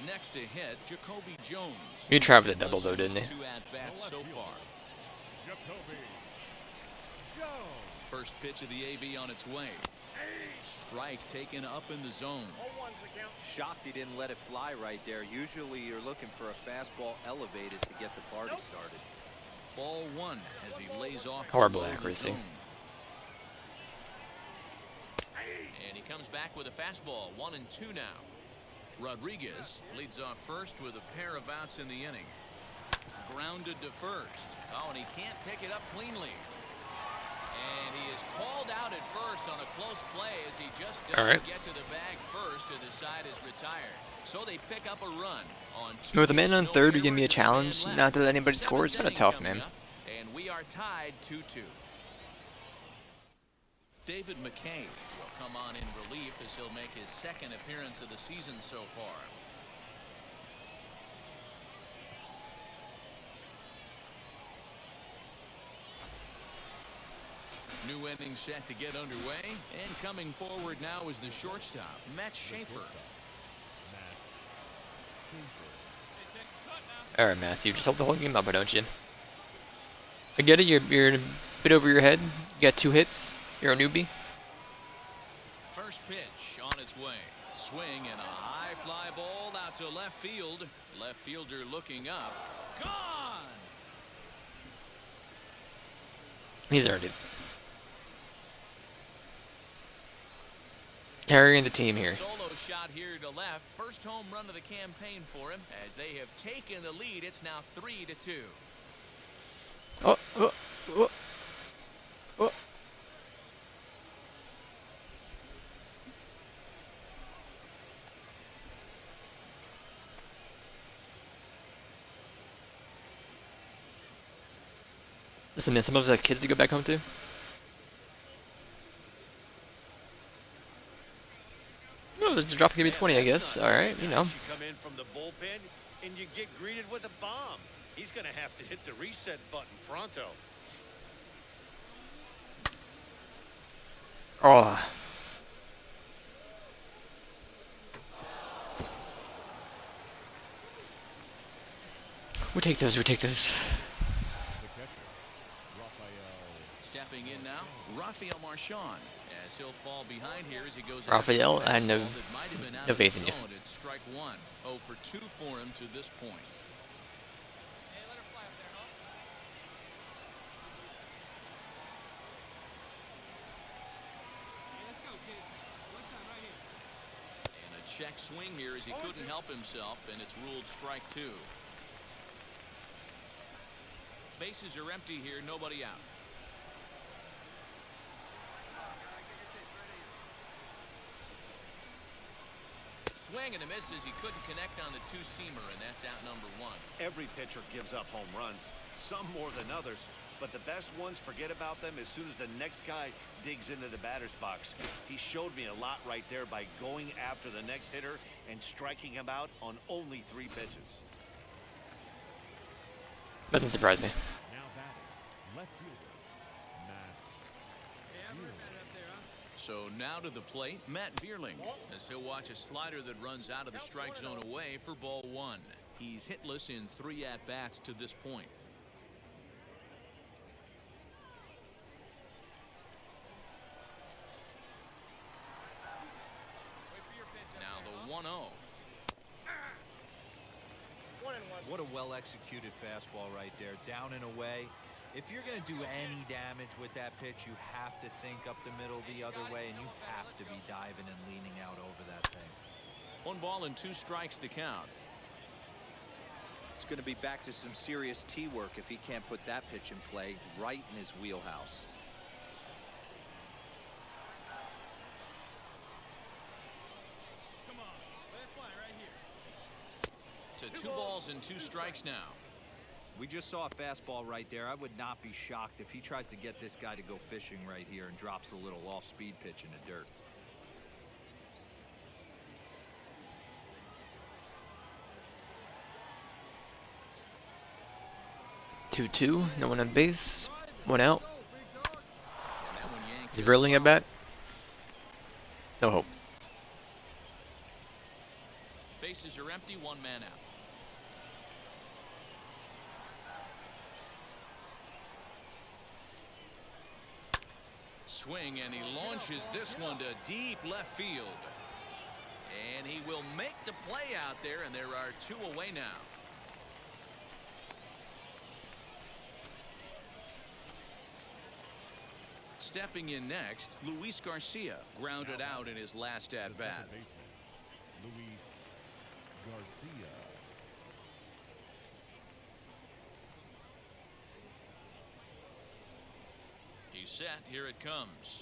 Next to hit, Jacoby Jones. You tried with a double though, didn't he? 2 at-bats so far. Jacoby Jones. First pitch of the AB on its way. Strike taken up in the zone. Shocked he didn't let it fly right there. Usually you're looking for a fastball elevated to get the party started. Ball one as he lays off. Horrible below the accuracy. zone. And he comes back with a fastball. 1-2 now. Rodriguez leads off first with a pair of outs in the inning. Grounded to first. Oh, and he can't pick it up cleanly. And he is called out at first on a close play as he just does get to the bag first to decide is retired. So they pick up a run on two. With a man on third, you give me a challenge not to let anybody score. It's kind of tough, man. And we are tied 2-2. David McKay will come on in relief as he'll make his second appearance of the season so far. New inning set to get underway, and coming forward now is the shortstop, Matt Schaefer. Alright, Matthew, just hold the whole game up, don't you? I get it, you're a bit over your head. You got 2 hits. You're a newbie. First pitch on its way. Swing and a high fly ball out to left field. Left fielder looking up. Gone! He's earned it. Carrying the team here. Solo shot here to left. First home run of the campaign for him. As they have taken the lead, it's now 3-2. Oh, oh, oh, oh. Listen, man, some of us have kids to go back home to. No, just drop give me 20, I guess. All right, you know. You come in from the bullpen and you get greeted with a bomb. He's going to have to hit the reset button pronto. Oh. We take those. We take those. The catcher, Rafael. Stepping in now, Rafael Marchand, as he'll fall behind here as he goes. Rafael, I have no faith in you. It's strike one. 0 for 2 for him to this point. And a check swing here as he couldn't help himself, and it's ruled strike 2. Bases are empty here, nobody out. Swing and a miss as he couldn't connect on the two-seamer, and that's out number 1. Every pitcher gives up home runs, some more than others, but the best ones forget about them as soon as the next guy digs into the batter's box. He showed me a lot right there by going after the next hitter and striking him out on only 3 pitches. Doesn't surprise me. Now batting, left fielder, Matt. So now to the plate, Matt Vierling, as he'll watch a slider that runs out of the strike zone away for ball 1. He's hitless in 3 at-bats to this point. Now the 1-0. What a well-executed fastball right there, down and away. If you're going to do any damage with that pitch, you have to think up the middle the other way, and you have to be diving and leaning out over that thing. 1 ball and 2 strikes to count. It's going to be back to some serious tee work if he can't put that pitch in play right in his wheelhouse. Come on, let it fly right here. To 2 balls and 2 strikes now. We just saw a fastball right there. I would not be shocked if he tries to get this guy to go fishing right here and drops a little off-speed pitch in the dirt. Two. No one on base. 1 out. And that one yanked. Is Verling at bat? No hope. Bases are empty, 1 man out. Swing, and he launches this one to deep left field. And he will make the play out there, and there are 2 away now. Stepping in next, Luis Garcia grounded out in his last The at-bat. second baseman, Luis Garcia. He's set. Here it comes.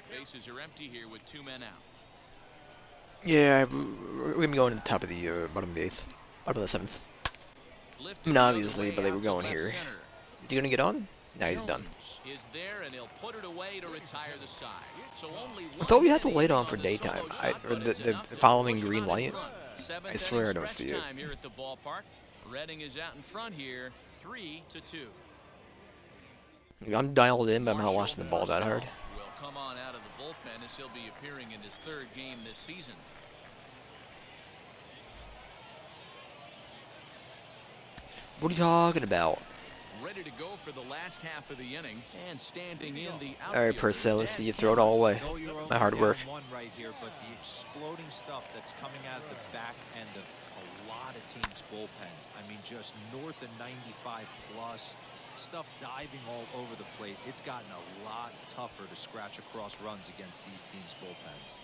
Bases are empty here with 2 men out. Yeah, we're gonna be going to the top of the bottom of the 8th, bottom of the 7th. Lifted Not the other obviously, way but they were out to going left here. center. Is he gonna get on? Nah, he's done. Jones is there, and he'll put it away to retire the side. So only I thought we had to one wait on inning for the daytime, solo shot, or but the it's enough to following push 'em green out in light. front. Seventh I swear inning I don't see stretch it. time here at the ballpark. Redding is out in front here, 3-2. I'm dialed in, but I'm not watching the ball that hard. Will come on out of the bullpen as he'll be appearing in his 3rd game this season. What are you talking about? Ready to go for the last half of the inning, and standing in the outfield. All right, Purcell, let's see you throw it all away. Know you're My only hard work. down 1 right here, but the exploding stuff that's coming out of the back end of a lot of teams' bullpens. I mean, just north of 95 plus. Stuff diving all over the plate. It's gotten a lot tougher to scratch across runs against these teams' bullpens.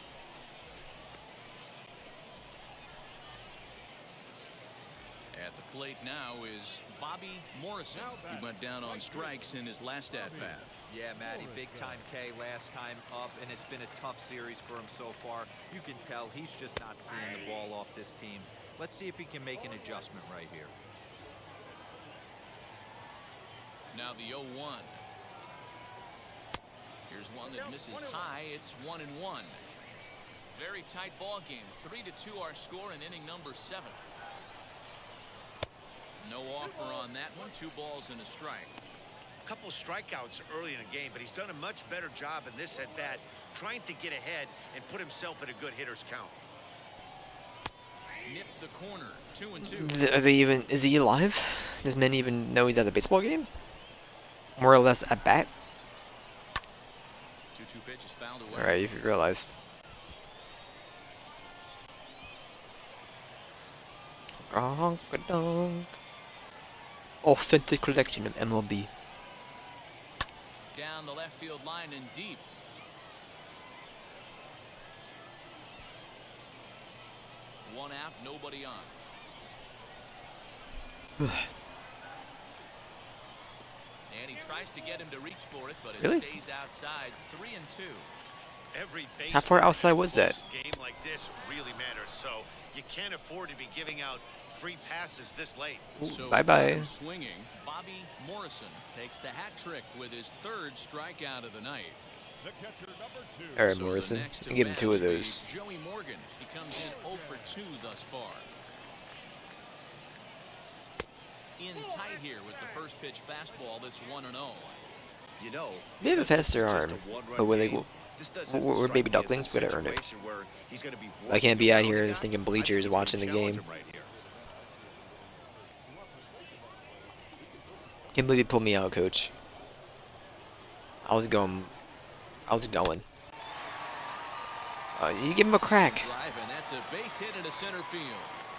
At the plate now is Bobby Morrison. He went down on strikes in his last at-bat. Yeah, Matty, big time K last time up, and it's been a tough series for him so far. You can tell he's just not seeing the ball off this team. Let's see if he can make an adjustment right here. Now the 0-1. Here's one that misses high. It's 1-1. Very tight ball game. 3-2 our score in inning number 7. No offer on that one. 2 balls and a strike. A couple of strikeouts early in the game, but he's done a much better job in this at bat, trying to get ahead and put himself in a good hitter's count. Nipped the corner. 2-2. Are they even? Is he alive? Does men even know he's at the baseball game? More or less at bat. 2-2 pitch is fouled away. All right, if you realized. Authentic collection of MLB. Down the left field line and deep. One out, nobody on. And he tries to get him to reach for it, but it Really? stays outside. 3-2. Every base How far running outside in a was that? close game like this really matters, so you can't afford to be giving out free passes this late. So Bye-bye. come swinging, Bobby Morrison takes the hat trick with his third strikeout of the night. The catcher, number 2. All right, So the Morrison. next to Give him bat 2 of will be those. Joey Morgan. He comes in 0 for 2 thus far. In tight here with the first pitch fastball that's 1-0. You know, They have a faster just arm, a one-run but where they game. go? This doesn't We're strike baby me as a ducklings. We gotta earn it. situation where he's gonna be I can't be working out around here the guy. thinking I think bleachers he's gonna watching the challenge game. him right here. Can't believe you pulled me out, coach. I was going. You give him a crack. Drive, and that's a base hit into center field.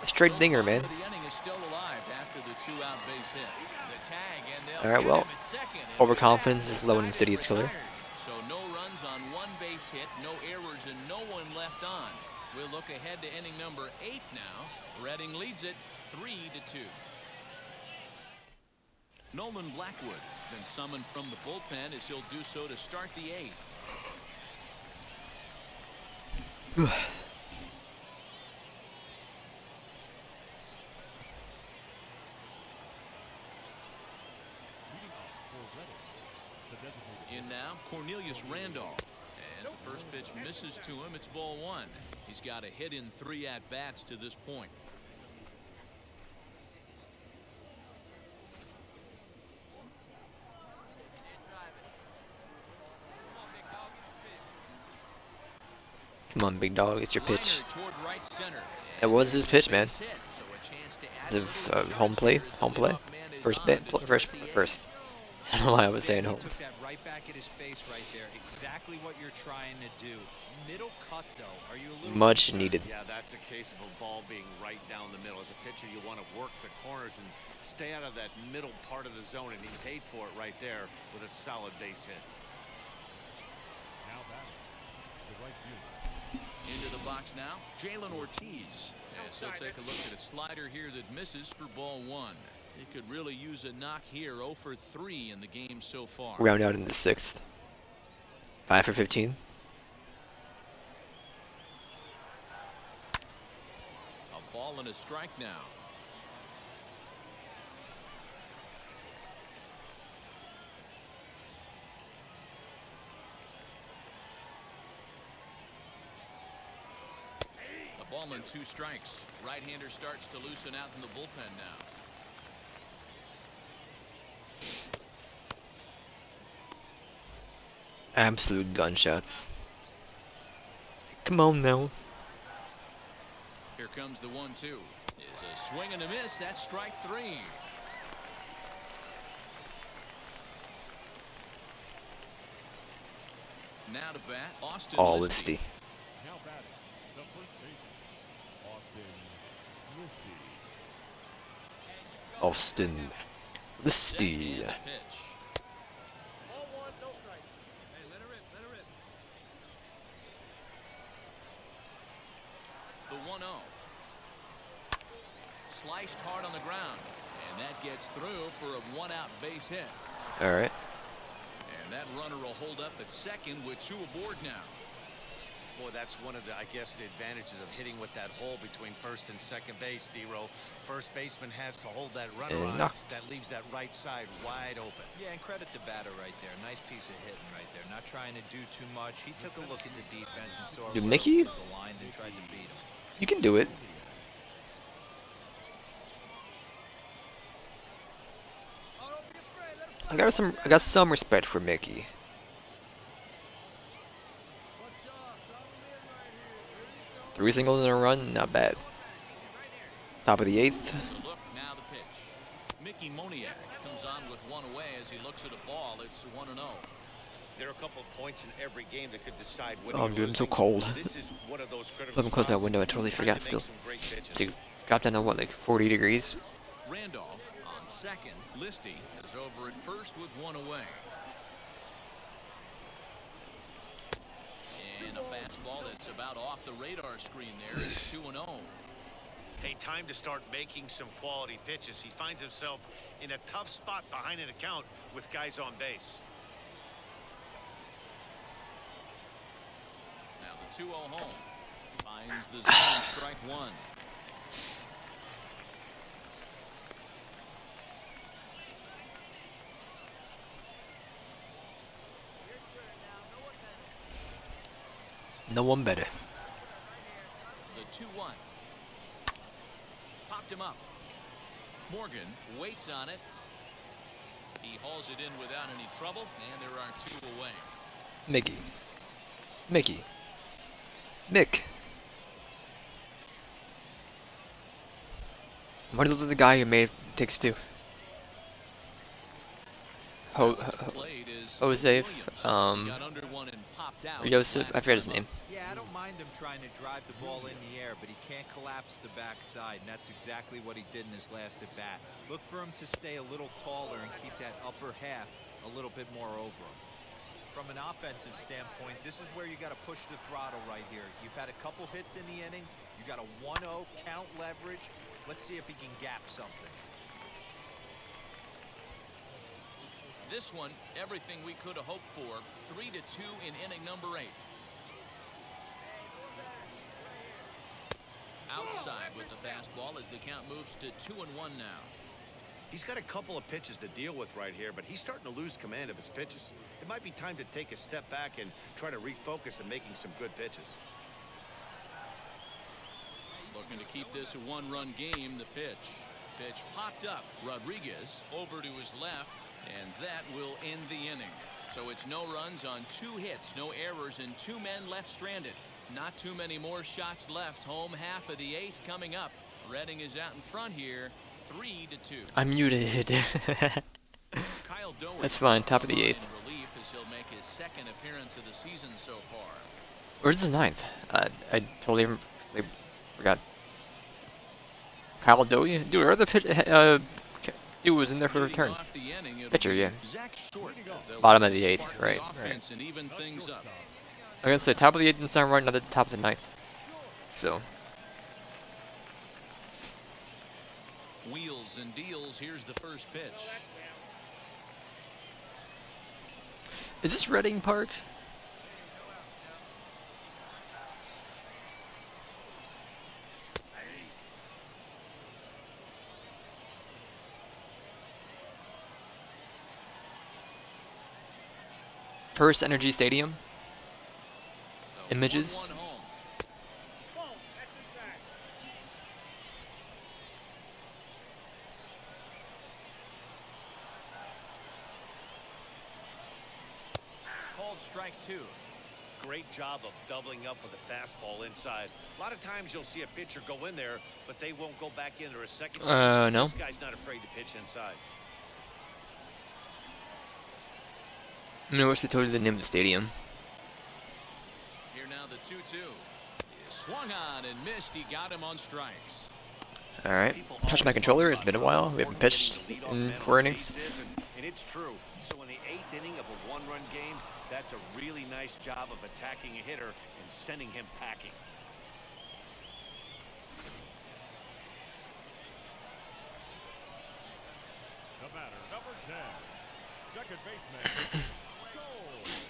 A straight dinger, man. The inning is still alive after the 2-out base hit. The tag, and they'll All right, get well, him at second, and overconfidence with is that, low in the the city, side it's is killer. retired. So no runs on one base hit, no errors, and no one left on. We'll look ahead to inning number 8 now. Reading leads it 3-2. Nolan Blackwood has been summoned from the bullpen as he'll do so to start the 8th. In now, Cornelius Randolph. As the first pitch misses to him, it's ball 1. He's got a hit in 3 at-bats to this point. Come on, big dog. It's your pitch. Liner toward right center. It was his pitch, man. Base hit, so a chance to add Is a it little home play? insurance here Home as the play? leadoff man is First on bit? to start the 8th. First. I don't know why I was saying He home. took that right back at his face right there. Exactly what you're trying to do. Middle cut, though. Are you a little Much concerned? needed. Yeah, that's a case of a ball being right down the middle. As a pitcher, you want to work the corners and stay out of that middle part of the zone, and he paid for it right there with a solid base hit. Now batting, the right fielder. Into the box now, Jalen Ortiz. Yes, he'll take a look at a slider here that misses for ball 1. He could really use a knock here. 0 for 3 in the game so far. Round out in the 6th. 5 for 15. A ball and a strike now. A ball and 2 strikes. Right-hander starts to loosen out in the bullpen now. Absolute gunshots. Come on now. Here comes the 1-2. Is a swing and a miss. That's strike 3. Now to bat, Austin Oh, Listy. Listy. Now batting, the first baseman, Austin Listy. Austin Listy. Dead hand pitch. Ball 1, no strike. Hey, let her rip, let her rip. The 1-0. Sliced hard on the ground. And that gets through for a 1-out base hit. All right. And that runner will hold up at second with 2 aboard now. Boy, that's one of the, I guess, the advantages of hitting with that hole between first and second base, D-Row. First baseman has to hold that runner And on. knock. That leaves that right side wide open. Yeah, and credit to batter right there. Nice piece of hitting right there. Not trying to do too much. He took a look at the defense and saw Dude, where Mickey? was aligned and tried to beat him. You can do it. Oh, don't be afraid. Let him I got some respect for Mickey. Good job. Drop him in right here. There you go. 3 singles in a run, not bad. Top of the 8th. So look, now the pitch. Mickey Moniak comes on with one away as he looks at a ball. It's 1-0. There are a couple of points in every game that could decide when. Oh, dude, I'm so cold. This is one of those critical Let me close that spots. window. I totally Time forgot to still. make some great pitches. So dropped down to what, like 40 degrees? Randolph on second. Listy is over at first with one away. And a fastball that's about off the radar screen there is 2-0. Hey, time to start making some quality pitches. He finds himself in a tough spot behind an account with guys on base. Now the 2-0 home. Finds the zone, strike one. No one better. The 2-1. Popped him up. Morgan waits on it. He hauls it in without any trouble, and there are two away. Mickey. Mickey. Mick. Why do you look like the guy who made Takes Two? Played is Jose, Williams. Got under one and popped out. Joseph, I forget his name. Yeah, I don't mind him trying to drive the ball in the air, but he can't collapse the backside, and that's exactly what he did in his last at bat. Look for him to stay a little taller and keep that upper half a little bit more over him. From an offensive standpoint, this is where you got to push the throttle right here. You've had a couple hits in the inning. You got a 1-0 count leverage. Let's see if he can gap something. This one, everything we could have hoped for. 3-2 in inning number 8. Outside with the fastball as the count moves to 2-1 now. He's got a couple of pitches to deal with right here, but he's starting to lose command of his pitches. It might be time to take a step back and try to refocus on making some good pitches. Looking to keep this a one-run game. The pitch. Pitch popped up. Rodriguez over to his left, and that will end the inning. So it's no runs on 2 hits, no errors, and 2 men left stranded. Not too many more shots left. Home half of the 8th coming up. Redding is out in front here, 3-2. I'm muted. Kyle Doe That's fine, top of the 8th. in relief as he'll make his second appearance of the season so far. Where's his 9th? I totally forgot. Kyle Dowie? Dude, where the dude was in there for a return. Off the inning, it'll Pitcher, be yeah. Zach Short, though, Bottom of will the 8th, spark right, offense and even things up. I'm gonna say top of the 8th and sound right, another top of the 9th. So, Wheels and deals. Here's the first pitch. is this Reading Park? First Energy Stadium. The Images. 1-1 home. Called strike 2. Great job of doubling up with a fastball inside. A lot of times you'll see a pitcher go in there, but they won't go back in there a second time. No. This guy's not afraid to pitch inside. I wish they told you the name of the stadium. Here now the 2-2. He swung on and missed. He got him on strikes. Alright. Touch my controller. It's been a while. We haven't pitched in 4 innings. And it's true. So in the 8th inning of a one-run game, that's a really nice job of attacking a hitter and sending him packing. The batter, number 10, second baseman,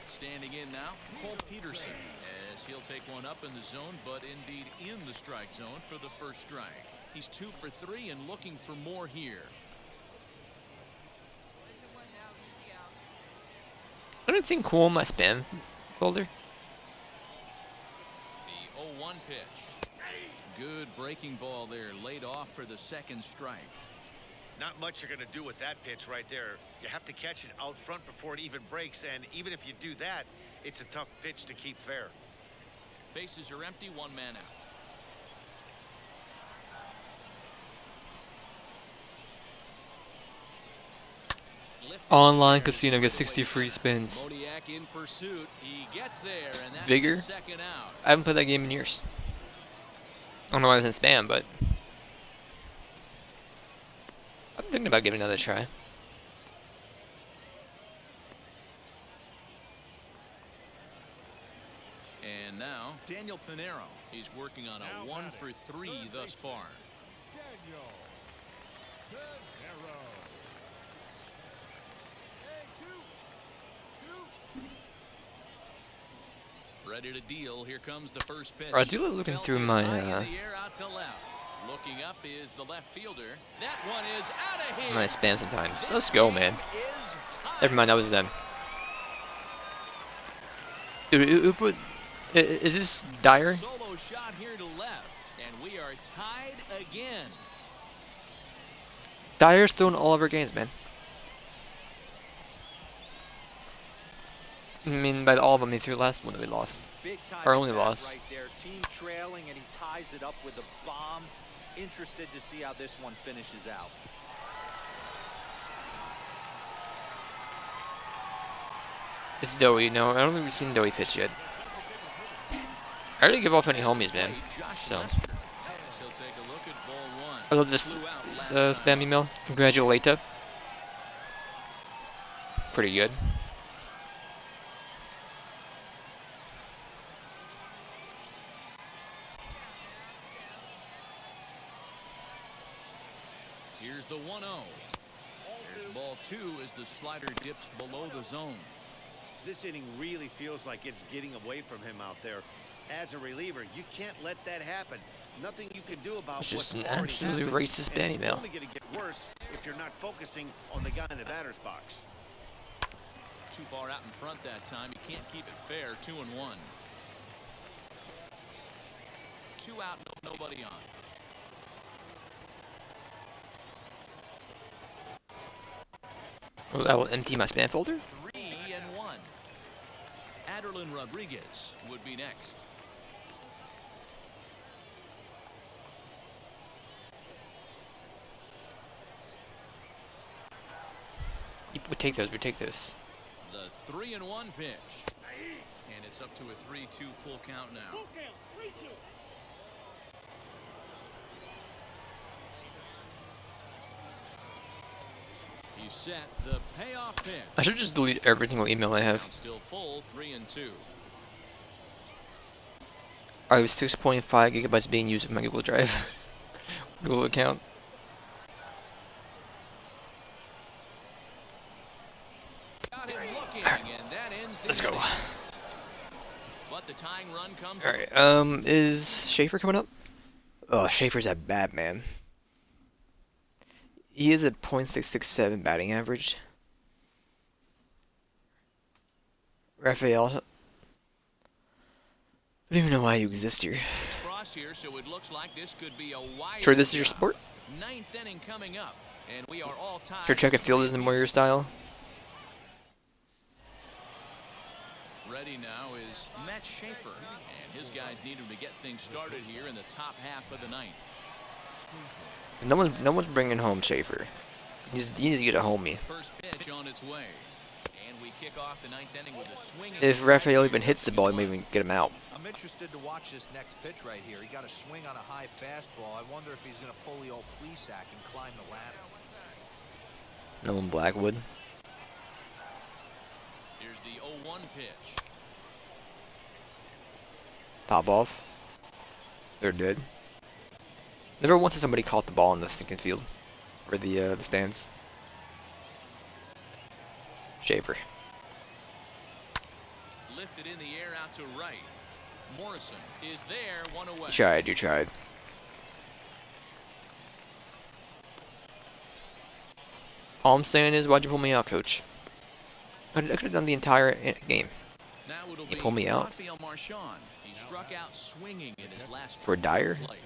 Standing in now, Cole Peterson, as he'll take one up in the zone, but indeed in the strike zone for the first strike. He's 2 for 3 and looking for more here. I don't think cool in my spam folder. The 0-1 pitch. Good breaking ball there, laid off for the second strike. Not much you're going to do with that pitch right there. You have to catch it out front before it even breaks, and even if you do that, it's a tough pitch to keep fair. Bases are empty, 1 man out. lifted Online there, casino gets straight 60 away free center. spins. Modiak in pursuit. He gets there, and that's Vigor? the second out. I haven't played that game in years. I don't know why it was in spam, but I'm thinking about giving it another try. And now, Daniel Pinero. He's working on a 1 for 3 thus far. Daniel Pinero. Ready to deal. Here comes the first pitch. I do like looking through my High in the air, out to left. Looking up is the left fielder. That one is out of here. my spam sometimes. Let's go, man. Is tied. Never mind, that was them. Dude, is this Dyer? Solo shot here to left, and we are tied again. Dyer's thrown all of our games, man. I mean, by all of them, he threw the last one that we lost. Big time Our only at bat loss. right there. Team trailing, and he ties it up with a bomb. Interested to see how this one finishes out. It's Doey. No, I don't think we've seen Doey pitch yet. I didn't give off any homies, man. So, Yes, he'll take a look at ball one. I love this Flew out last time. spam email. Congratulate. Pretty good. Here's the 1-0. There's ball two as the slider dips below the zone. This inning really feels like it's getting away from him out there. As a reliever, you can't let that happen. Nothing you can do about It's just what's an already absolutely happened. racist And ban it's email. only going to get worse if you're not focusing on the guy in the batter's box. Too far out in front that time. You can't keep it fair. 2-1. 2 out, nobody on. Well, that will empty my spam folder. 3-1. Aderlin Rodriguez would be next. We take those. We take those. The 3-1 pitch. And it's up to a 3-2 full count now. He set the payoff pitch. I should just delete every single email I have. Still full, 3-2. I have 6.5 gigabytes being used in my Google Drive. Google account. Got him looking, and that ends the Let's go. inning. But the tying run comes. Alright, is Schaefer coming up? Oh, Schaefer's at bat, man. He is at .667 batting average. Raphael. I don't even know why you exist here. Cross here, so it looks like this could be a wide. Sure, this is your sport? Ninth inning coming up, and we are all tied. Sure, track and field isn't more your style. Ready now is Matt Schaefer, and his guys need him to get things started here in the top half of the ninth. No one's bringing home Schaefer. He needs to get a homie. First pitch on its way, and we kick off the ninth inning with a swinging. If Raphael even hits the ball, maybe get him out. I'm interested to watch this next pitch right here. He got a swing on a high fastball. I wonder if he's going to pull the old flea sack and climb the ladder. Nolan Blackwood. Here's the 0-1 pitch. Pop off. They're dead. Never once has somebody caught the ball in the stinking field. Or the stands. Schaefer. Lifted in the air out to right. Morrison is there, one away. You tried. All I'm saying is, why'd you pull me out, coach? I could have done the entire game. Now it'll You be pull me out? Rafael Marchand. He struck out swinging in his last For Dyer? play.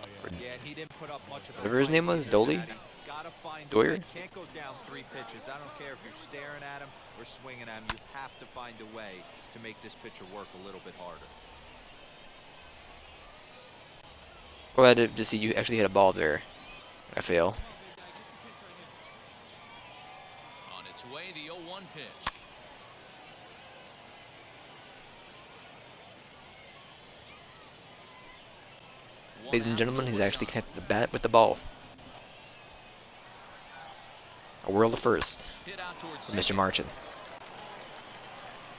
Yeah, and he didn't put up much of a Whatever his fight name was, here, Doley? Matty. Gotta find a Doyer? way. Can't go down 3 pitches. I don't care if you're staring at him or swinging at him. You have to find a way to make this pitcher work a little bit harder. Glad to see you actually hit a ball there, Raphael. On its way, the Ladies and gentlemen, he's actually connected the bat with the ball. A world of first for Mr. Marchand.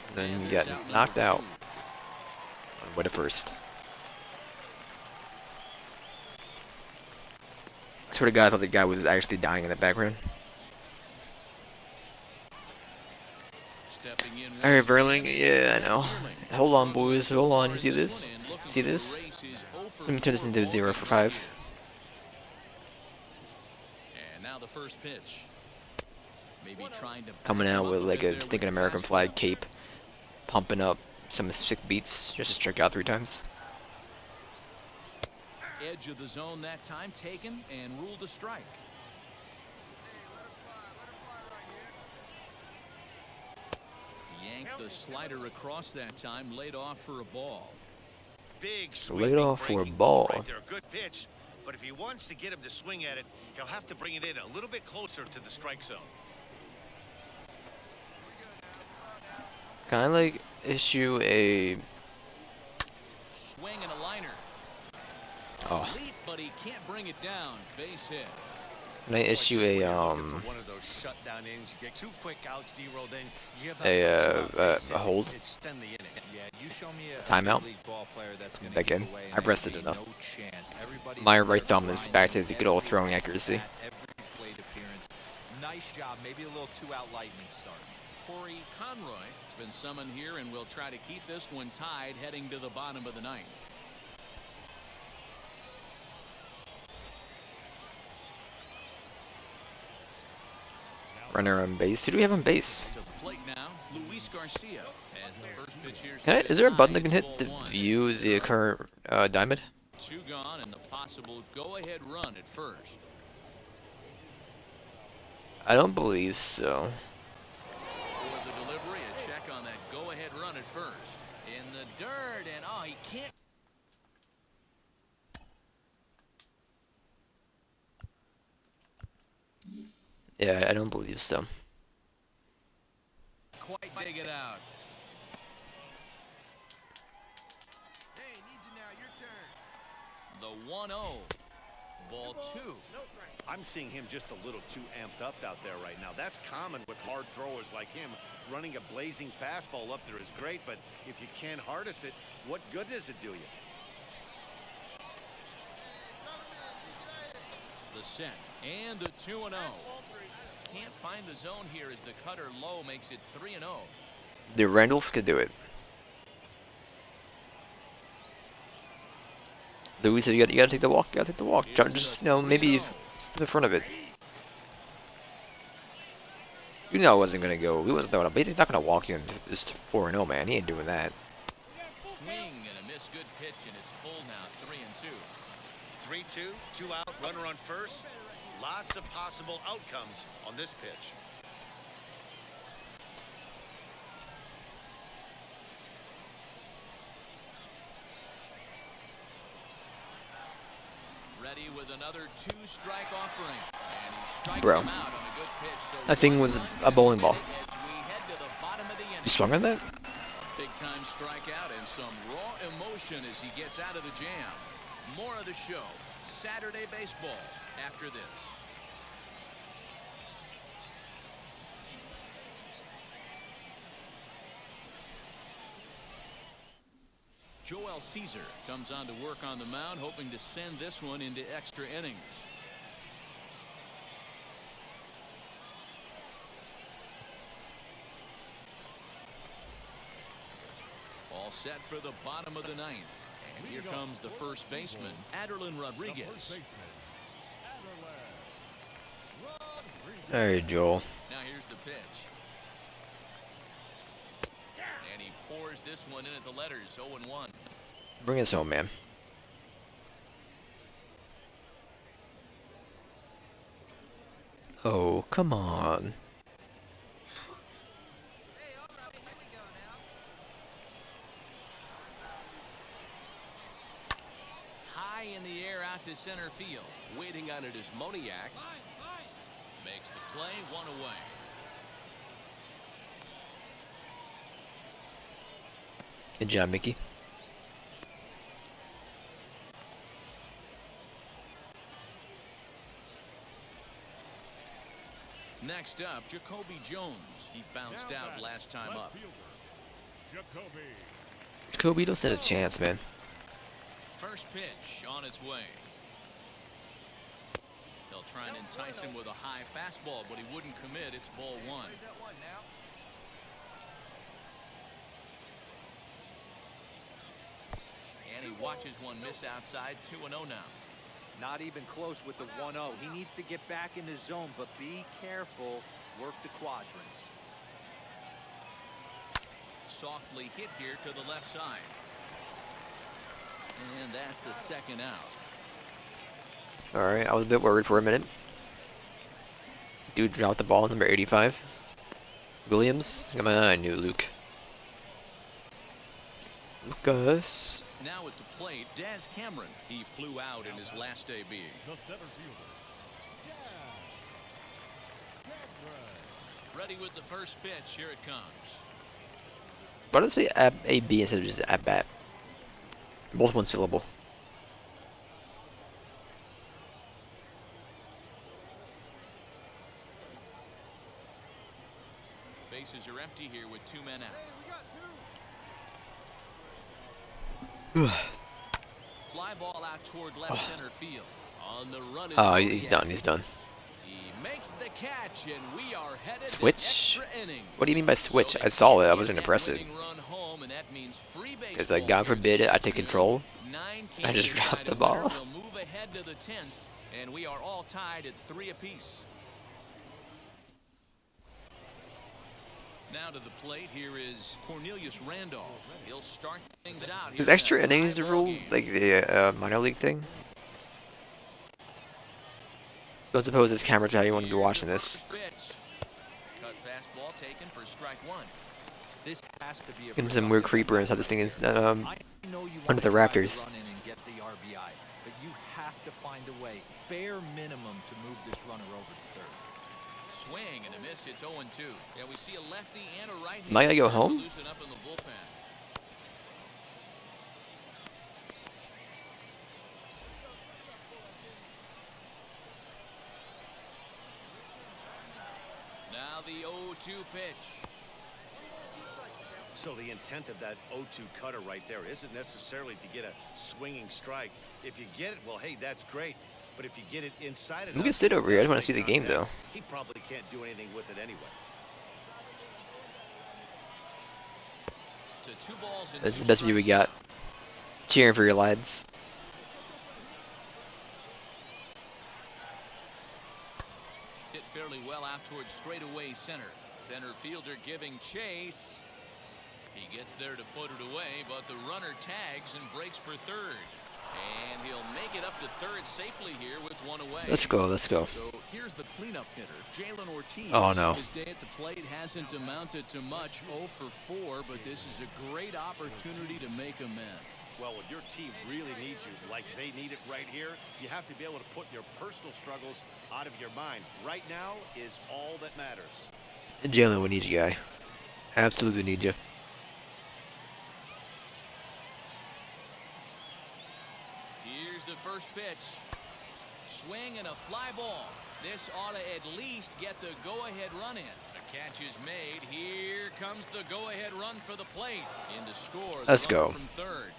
And then he got knocked out on way to first. I swear to God, I thought the guy was actually dying in the background. Alright, Verling, yeah, I know. Hold on, boys, hold on. You see this? See this? Let me turn this into 0 for 5. And now the first pitch. Maybe trying to Coming out with like a stinking American flag cape, pumping up some sick beats just to strike out 3 times. edge of the zone that time, taken and ruled a strike. Yanked the slider across that time, laid off for a ball. Big Laid off for a ball. Right there, good pitch. But if he wants to get him to swing at it, he'll have to bring it in a little bit closer to the strike zone. Kind of like issue a. Swing and a liner. Oh. Leap, but he can't bring it down. Base hit. Can I issue a One of those shutdown innings, you get 2 quick outs, D-roll, then you have a hold? Extend the inning. Yeah, you show me a Timeout? league ball player that's gonna Back give in. away, and I've rested there'd be enough. no chance. Everybody's My on right their thumb is grind back to the good old every throwing at accuracy. bat, every plate appearance. Nice job. Maybe a little two-out lightning start. Corey Conroy has been summoned here and will try to keep this one tied heading to the bottom of the 9th. Runner on base. Who do we have on base? To the plate now, Luis Garcia as the first pitch here. Can I, is there a button that can hit to view the current diamond? 2 gone and the possible go-ahead run at first. I don't believe so. For the delivery, a check on that go-ahead run at first. In the dirt, and oh, he can't. Yeah, I don't believe so. Quite dig it out. Hey, need you now. Your turn. The 1-0. Ball 2. I'm seeing him just a little too amped up out there right now. That's common with hard throwers like him. Running a blazing fastball up there is great, but if you can't harness it, what good does it do you? The set and the 2-0. Can't find the zone here as the cutter low makes it 3-0. The Randolph could do it. Louis said you gotta take the walk. You gotta take the walk. Just maybe to the front of it. You know I wasn't gonna go. He wasn't throwing up. He's not gonna walk you in this 4-0, man. He ain't doing that. Swing and a miss. Good pitch, and it's full now. 3-2. 3-2, 2 out, runner on first. Lots of possible outcomes on this pitch. Ready with another 2-strike offering. And he strikes Bro. him out on a good pitch. So That thing was a bowling ball. as we head to the bottom of the inning. You swung on that? Big time strikeout and some raw emotion as he gets out of the jam. More of the show. Saturday baseball after this. Joel Caesar comes on to work on the mound, hoping to send this one into extra innings. All set for the bottom of the 9th. And here comes the first baseman, Aderlin Rodriguez. Alright, Joel. Now here's the pitch. And he pours this one in at the letters, 0-1. Bring us home, man. Oh, come on. High in the air out to center field. Waiting on it is Moniak. Makes the play, 1 away. Good job, Mickey. Next up, Jacoby Jones. He bounced Now out back, last time left up. fielder, Jacoby. Kobe don't stand a chance, man. First pitch on its way. They'll try and entice him with a high fastball, but he wouldn't commit. It's ball one. And he watches one miss outside. 2-0 now. Not even close with the 1-0. He needs to get back in the zone, but be careful. Work the quadrants. Softly hit here to the left side. And that's the second out. Alright, I was a bit worried for a minute. Dude dropped the ball, number 85. Williams? Come on, new Luke. Lucas. Now at the plate, Daz Cameron. He flew out in his last debut. The center fielder, Cameron. Ready with the first pitch. Here it comes. Why do they say AB instead of just at bat? Both one syllable. Bases are empty here with 2 men out. Fly ball out toward left center field. On the run is Oh, he's done. He's done. He makes the catch, and we are headed Switch? to extra innings. What do you mean by switch? So I saw it. I get wasn't that impressed. winning run home, and that means free It's like, baseball God forbid here I this take afternoon. control. 9 I just can't dropped decide the a winner. ball. We'll move ahead to the 10th, and we are all tied at 3 apiece. Now to the plate, here is Cornelius Randolph. He'll start things out. Is here in extra that innings the tie-ball rule? game. Like the minor league thing? Don't suppose this camera how you want to be Here's watching the this. first pitch. Cut fastball taken for strike one. This has to be a Give him some weird creeper inside this thing is I know you under wanna the try to rafters. run in and get the RBI, but you have to find a way, bare minimum, to move this runner over to third. Swing and a miss. It's 0-2. Yeah, we see a lefty and a righty. Am I gonna go start to home? loosen up in the bullpen. Now the 0-2 pitch. So the intent of that 0-2 cutter right there isn't necessarily to get a swinging strike. If you get it, well, hey, that's great. But if you get it inside enough, We can sit over here. I just want to see the game, though. he probably can't do anything with it anyway. To 2 balls and This is 2 the best view we strikes. got. Cheering for your lads. Hit fairly well out towards straightaway center. Center fielder giving chase. He gets there to put it away, but the runner tags and breaks for third. And he'll make it up to third safely here with 1 away. Let's go. Let's go. So here's the cleanup hitter, Jalen Ortiz. Oh, no. His day at the plate hasn't amounted to much, 0 for 4, but this is a great opportunity to make amends. Well, when your team really needs you, like they need it right here, you have to be able to put your personal struggles out of your mind. Right now is all that matters. Jalen, we need you, guy. Absolutely need you. Here's the first pitch. Swing and a fly ball. This ought to at least get the go-ahead run in. The catch is made. Here comes the go-ahead run for the plate. In to score. Let's the runner go. from third.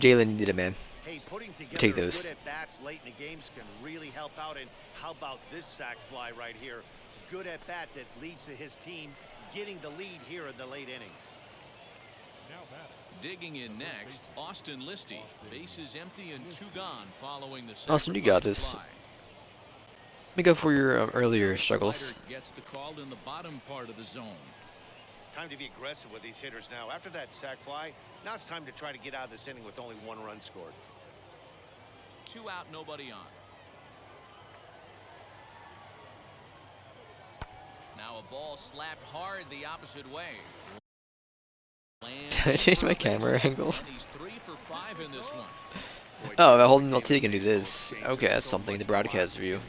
Jalen needed it, man. Hey, putting together Take those. good at-bats late in the games can really help out. And how about this sac fly right here? Good at-bat that leads to his team getting the lead here in the late innings. Now batting. Digging in next, Austin Listy. Bases empty and 2 gone following the Austin, you got this. fly. Make up for your earlier struggles. Slider gets the call in the bottom part of the zone. Time to be aggressive with these hitters now. After that sac fly, now it's time to try to get out of this inning with only 1 run scored. 2 out, nobody on. Now a ball slapped hard the opposite way. Did I change my camera angle? And he's 3 for 5 in this one. Oh, by holding LT, you can do this. Okay, that's something. The broadcast view.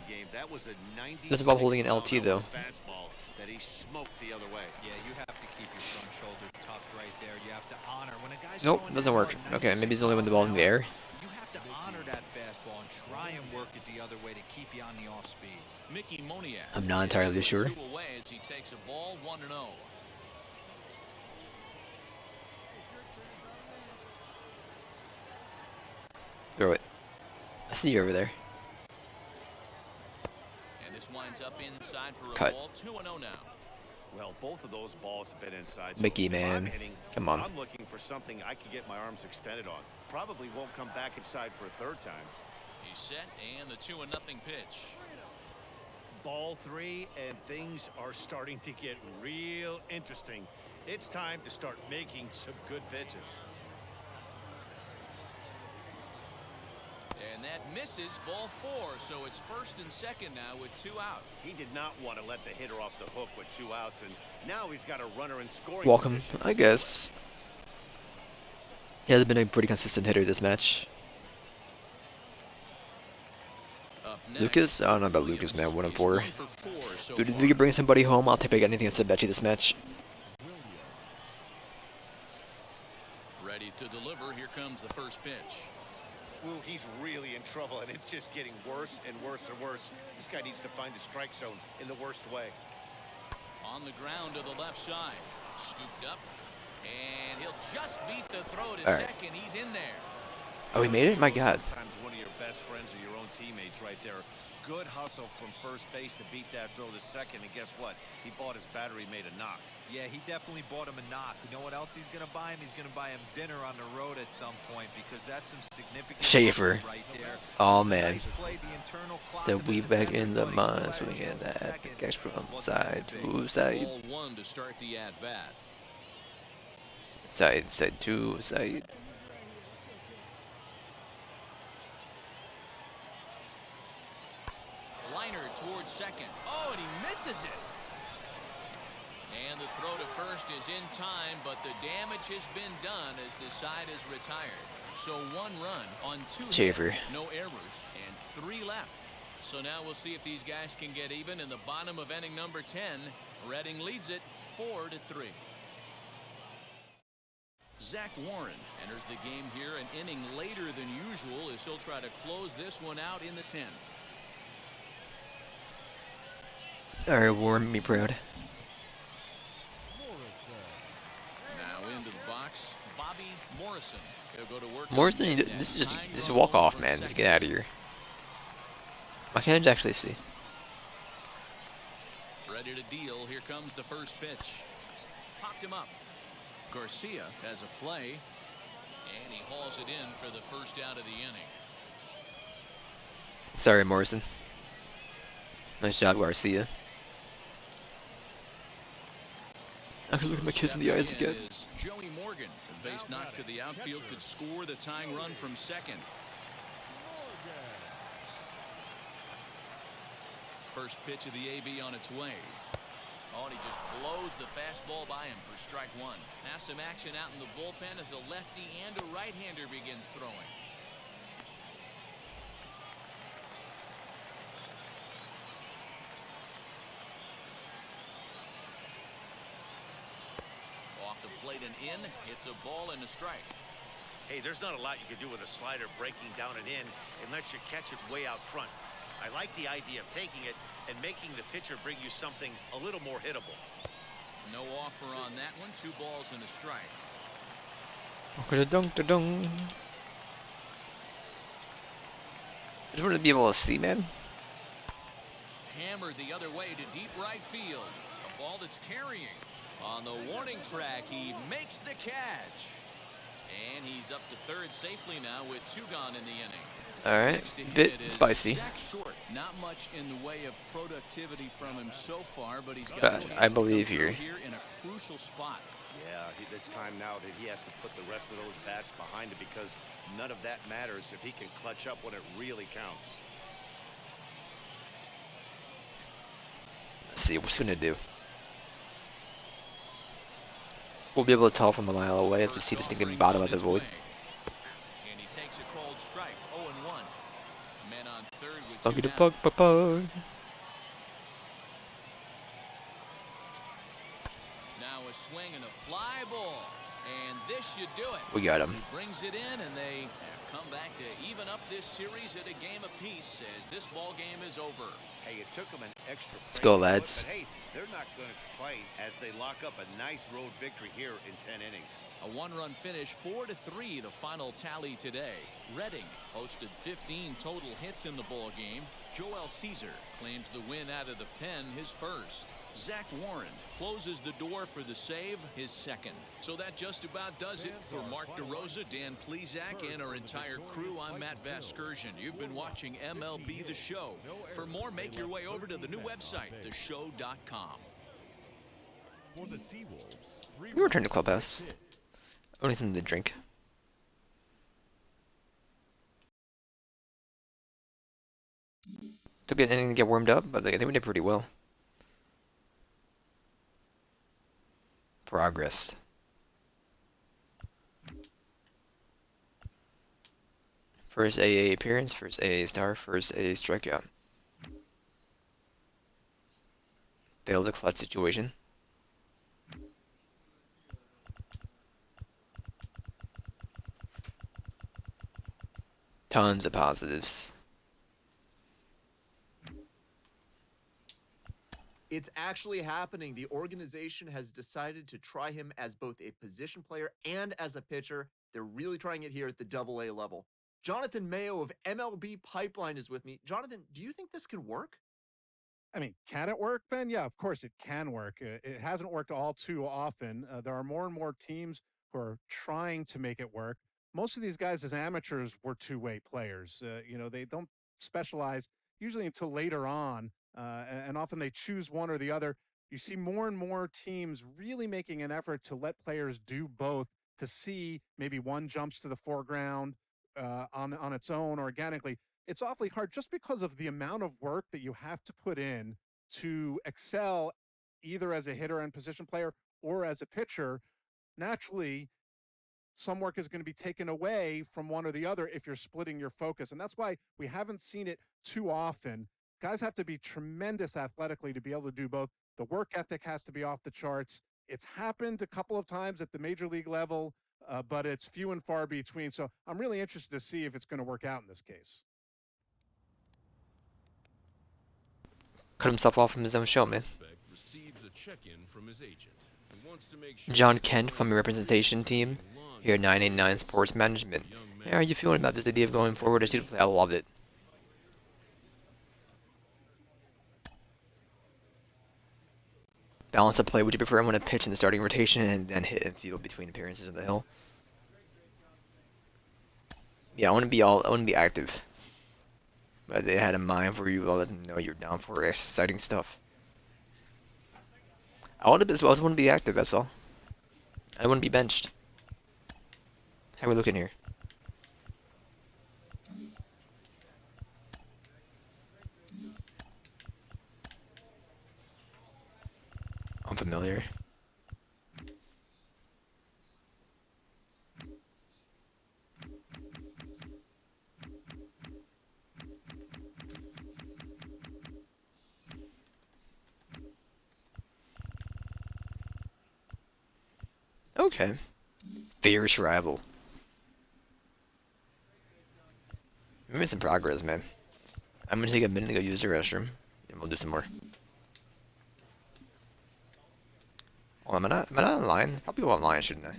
There's about holding an LT, though. Fastball that he smoked the other way. Yeah, you have to keep your front shoulder tucked right there. You have to honor when a guy's Nope, throwing doesn't that work. ball Okay, 96 maybe he's only when the ball's in the air. You have to honor that fastball and try and work it the other way to keep you on the off speed. Mickey Moniak. I'm not entirely sure. 2 away as he takes a ball 1-0. Throw it. I see you over there. And this winds up inside for a Cut. ball 2-0 now. Well, both of those balls have been inside. So Mickey, if I'm man. hitting, Come on. I'm looking for something I can get my arms extended on. Probably won't come back inside for a third time. He's set, and the 2-0 pitch. Ball 3, and things are starting to get real interesting. It's time to start making some good pitches. And that misses ball 4, so it's first and second now with 2 out. He did not want to let the hitter off the hook with 2 outs, and now he's got a runner in scoring Welcome, position. I guess. He has been a pretty consistent hitter this match. Up next, Lucas? I don't know about Lucas, man. 1 and 4. He's 1 for 4 so Dude, if far. we could bring somebody home, I'll take anything instead of Betchy this match. Ready to deliver. Here comes the first pitch. Ooh, he's really in trouble, and it's just getting worse and worse and worse. This guy needs to find a strike zone in the worst way. On the ground to the left side. Scooped up. And he'll just beat the throw to All right. second. He's in there. Oh, he made it? My God. Sometimes one of your best friends are your own teammates right there. Good hustle from first base to beat that throw to second, and guess what? He bought his battery made a knock. Yeah, he definitely bought him a knock. You know what else he's going to buy him? He's going to buy him dinner on the road at some point, because that's some significant Schaefer. hustle right there. Oh, It's a man. nice play, the internal clock So of the we back defender, in the but he still mine, had a swinging chance at that second. guys from Wasn't side meant to be. to side. Ball 1 to start the at-bat. Side to side. Liner towards second. Oh, and he misses it. And the throw to first is in time, but the damage has been done as the side is retired. So 1 run on 2 Schaefer. hits, no errors, and 3 left. So now we'll see if these guys can get even in the bottom of inning number 10. Reading leads it 4-3. Zach Warren enters the game here an inning later than usual as he'll try to close this one out in the 10th. Alright, Warren, me proud. Now into the box, Bobby Morrison. He'll go to work. Morrison, this is just a walk off, man. Just get out of here. Why can't I actually see? Ready to deal. Here comes the first pitch. Popped him up. Garcia has a play, and he hauls it in for the first out of the inning. Sorry, Morrison. Nice job, Garcia. I can look at my kids in the eyes again. Is Joey Morgan. The base knock to the outfield could score the tying run from second. First pitch of the AB on its way. Oh, and he just blows the fastball by him for strike 1. Now some action out in the bullpen as a lefty and a right-hander begin throwing. Off the plate and in. It's a ball and a strike. Hey, there's not a lot you can do with a slider breaking down and in unless you catch it way out front. I like the idea of taking it and making the pitcher bring you something a little more hittable. No offer on that one. 2 balls and a strike. Dunk-a-dunk-a-dunk. Just wanted to be able to see, man. Hammered the other way to deep right field. A ball that's carrying. On the warning track, he makes the catch. And he's up to third safely now with 2 gone in the inning. Alright, Next to hit bit is spicy. Zach Short. Not much in the way of productivity from him so far, but he's got But a chance I to believe come here. through here in a crucial spot. Yeah, it's time now that he has to put the rest of those bats behind it because none of that matters if he can clutch up when it really counts. Let's see what's gonna do. We'll be able to tell from a mile away as we see this thing in the bottom of the void. And he takes a cold strike. 0-1. Men on third with 2 Buggy the down. bug, bug, bug. Now a swing and a fly ball. And this should do it. We got him. He brings it in, and they have come back to even up this series at a game apiece as this ball game is over. Hey, it took them an extra Let's go, frame to do it, lads. but hey, they're not going to play as they lock up a nice road victory here in 10 innings. A one-run finish, 4-3, the final tally today. Redding posted 15 total hits in the ball game. Joel Caesar claims the win out of the pen, his first. Zach Warren closes the door for the save, his second. So that just about does it for Mark DeRosa, Dan Plesac, and our entire crew. I'm Matt Vasgersian. You've been watching MLB The Show. For more, make your way over to the new website, theshow.com. For the Seawolves, We returned to clubhouse. Only something to drink. Took anything to get warmed up, but I think we did pretty well. Progress. First AA appearance, first AA star, first AA strikeout. Failed a clutch situation. Tons of positives. It's actually happening. The organization has decided to try him as both a position player and as a pitcher. They're really trying it here at the AA level. Jonathan Mayo of MLB Pipeline is with me. Jonathan, do you think this can work? I mean, can it work, Ben? Yeah, of course it can work. It hasn't worked all too often. There are more and more teams who are trying to make it work. Most of these guys as amateurs were two-way players. They don't specialize usually until later on, and often they choose one or the other. You see more and more teams really making an effort to let players do both, to see maybe one jumps to the foreground on its own organically. It's awfully hard just because of the amount of work that you have to put in to excel either as a hitter and position player or as a pitcher. Naturally, some work is going to be taken away from one or the other if you're splitting your focus. And that's why we haven't seen it too often. Guys have to be tremendous athletically to be able to do both. The work ethic has to be off the charts. It's happened a couple of times at the major league level, but it's few and far between. So I'm really interested to see if it's going to work out in this case. Cut himself off from his own show, man. receives a check-in from his agent and wants to make sure John Kent from your representation team here at 989 Sports Management. How are you feeling about this idea of going forward as you play? I love it. Balance of play. Would you prefer I want to pitch in the starting rotation and then hit and field between appearances on the hill? Yeah, I want to be active. But they had a mind for you. I'll let them know you're down for exciting stuff. I also want to be active. That's all. I want to be benched. How are we looking here? Unfamiliar. Okay. Fierce rival. We're making some progress, man. I'm gonna take a minute to go use the restroom, and we'll do some more. Oh, am I not online? Probably go online, shouldn't I?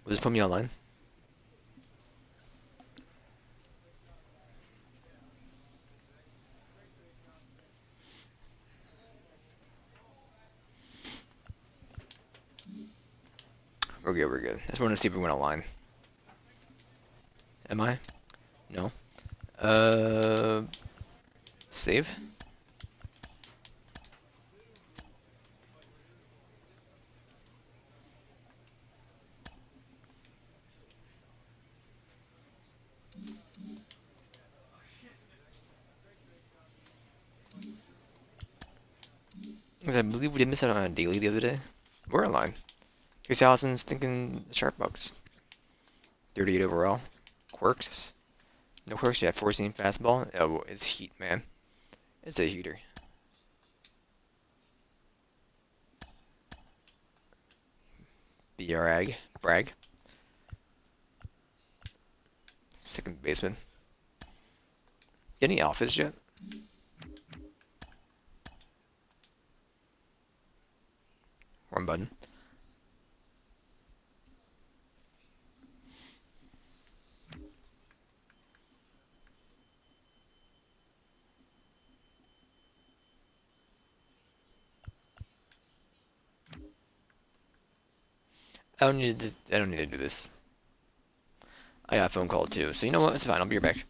Will this put me online? We're good, we're good. I just want to see if we went online. Am I? No. Save? Because I believe we did miss out on a daily the other day. We're online. 3,000 stinking sharp bucks. 38 overall. Quirks. No quirks yet. 14 fastball. Oh, it's heat, man. It's a heater. Bragg. Second baseman. Any alphas yet? Wrong button. I don't need to do this. I got a phone call too, so you know what? It's fine. I'll be right back.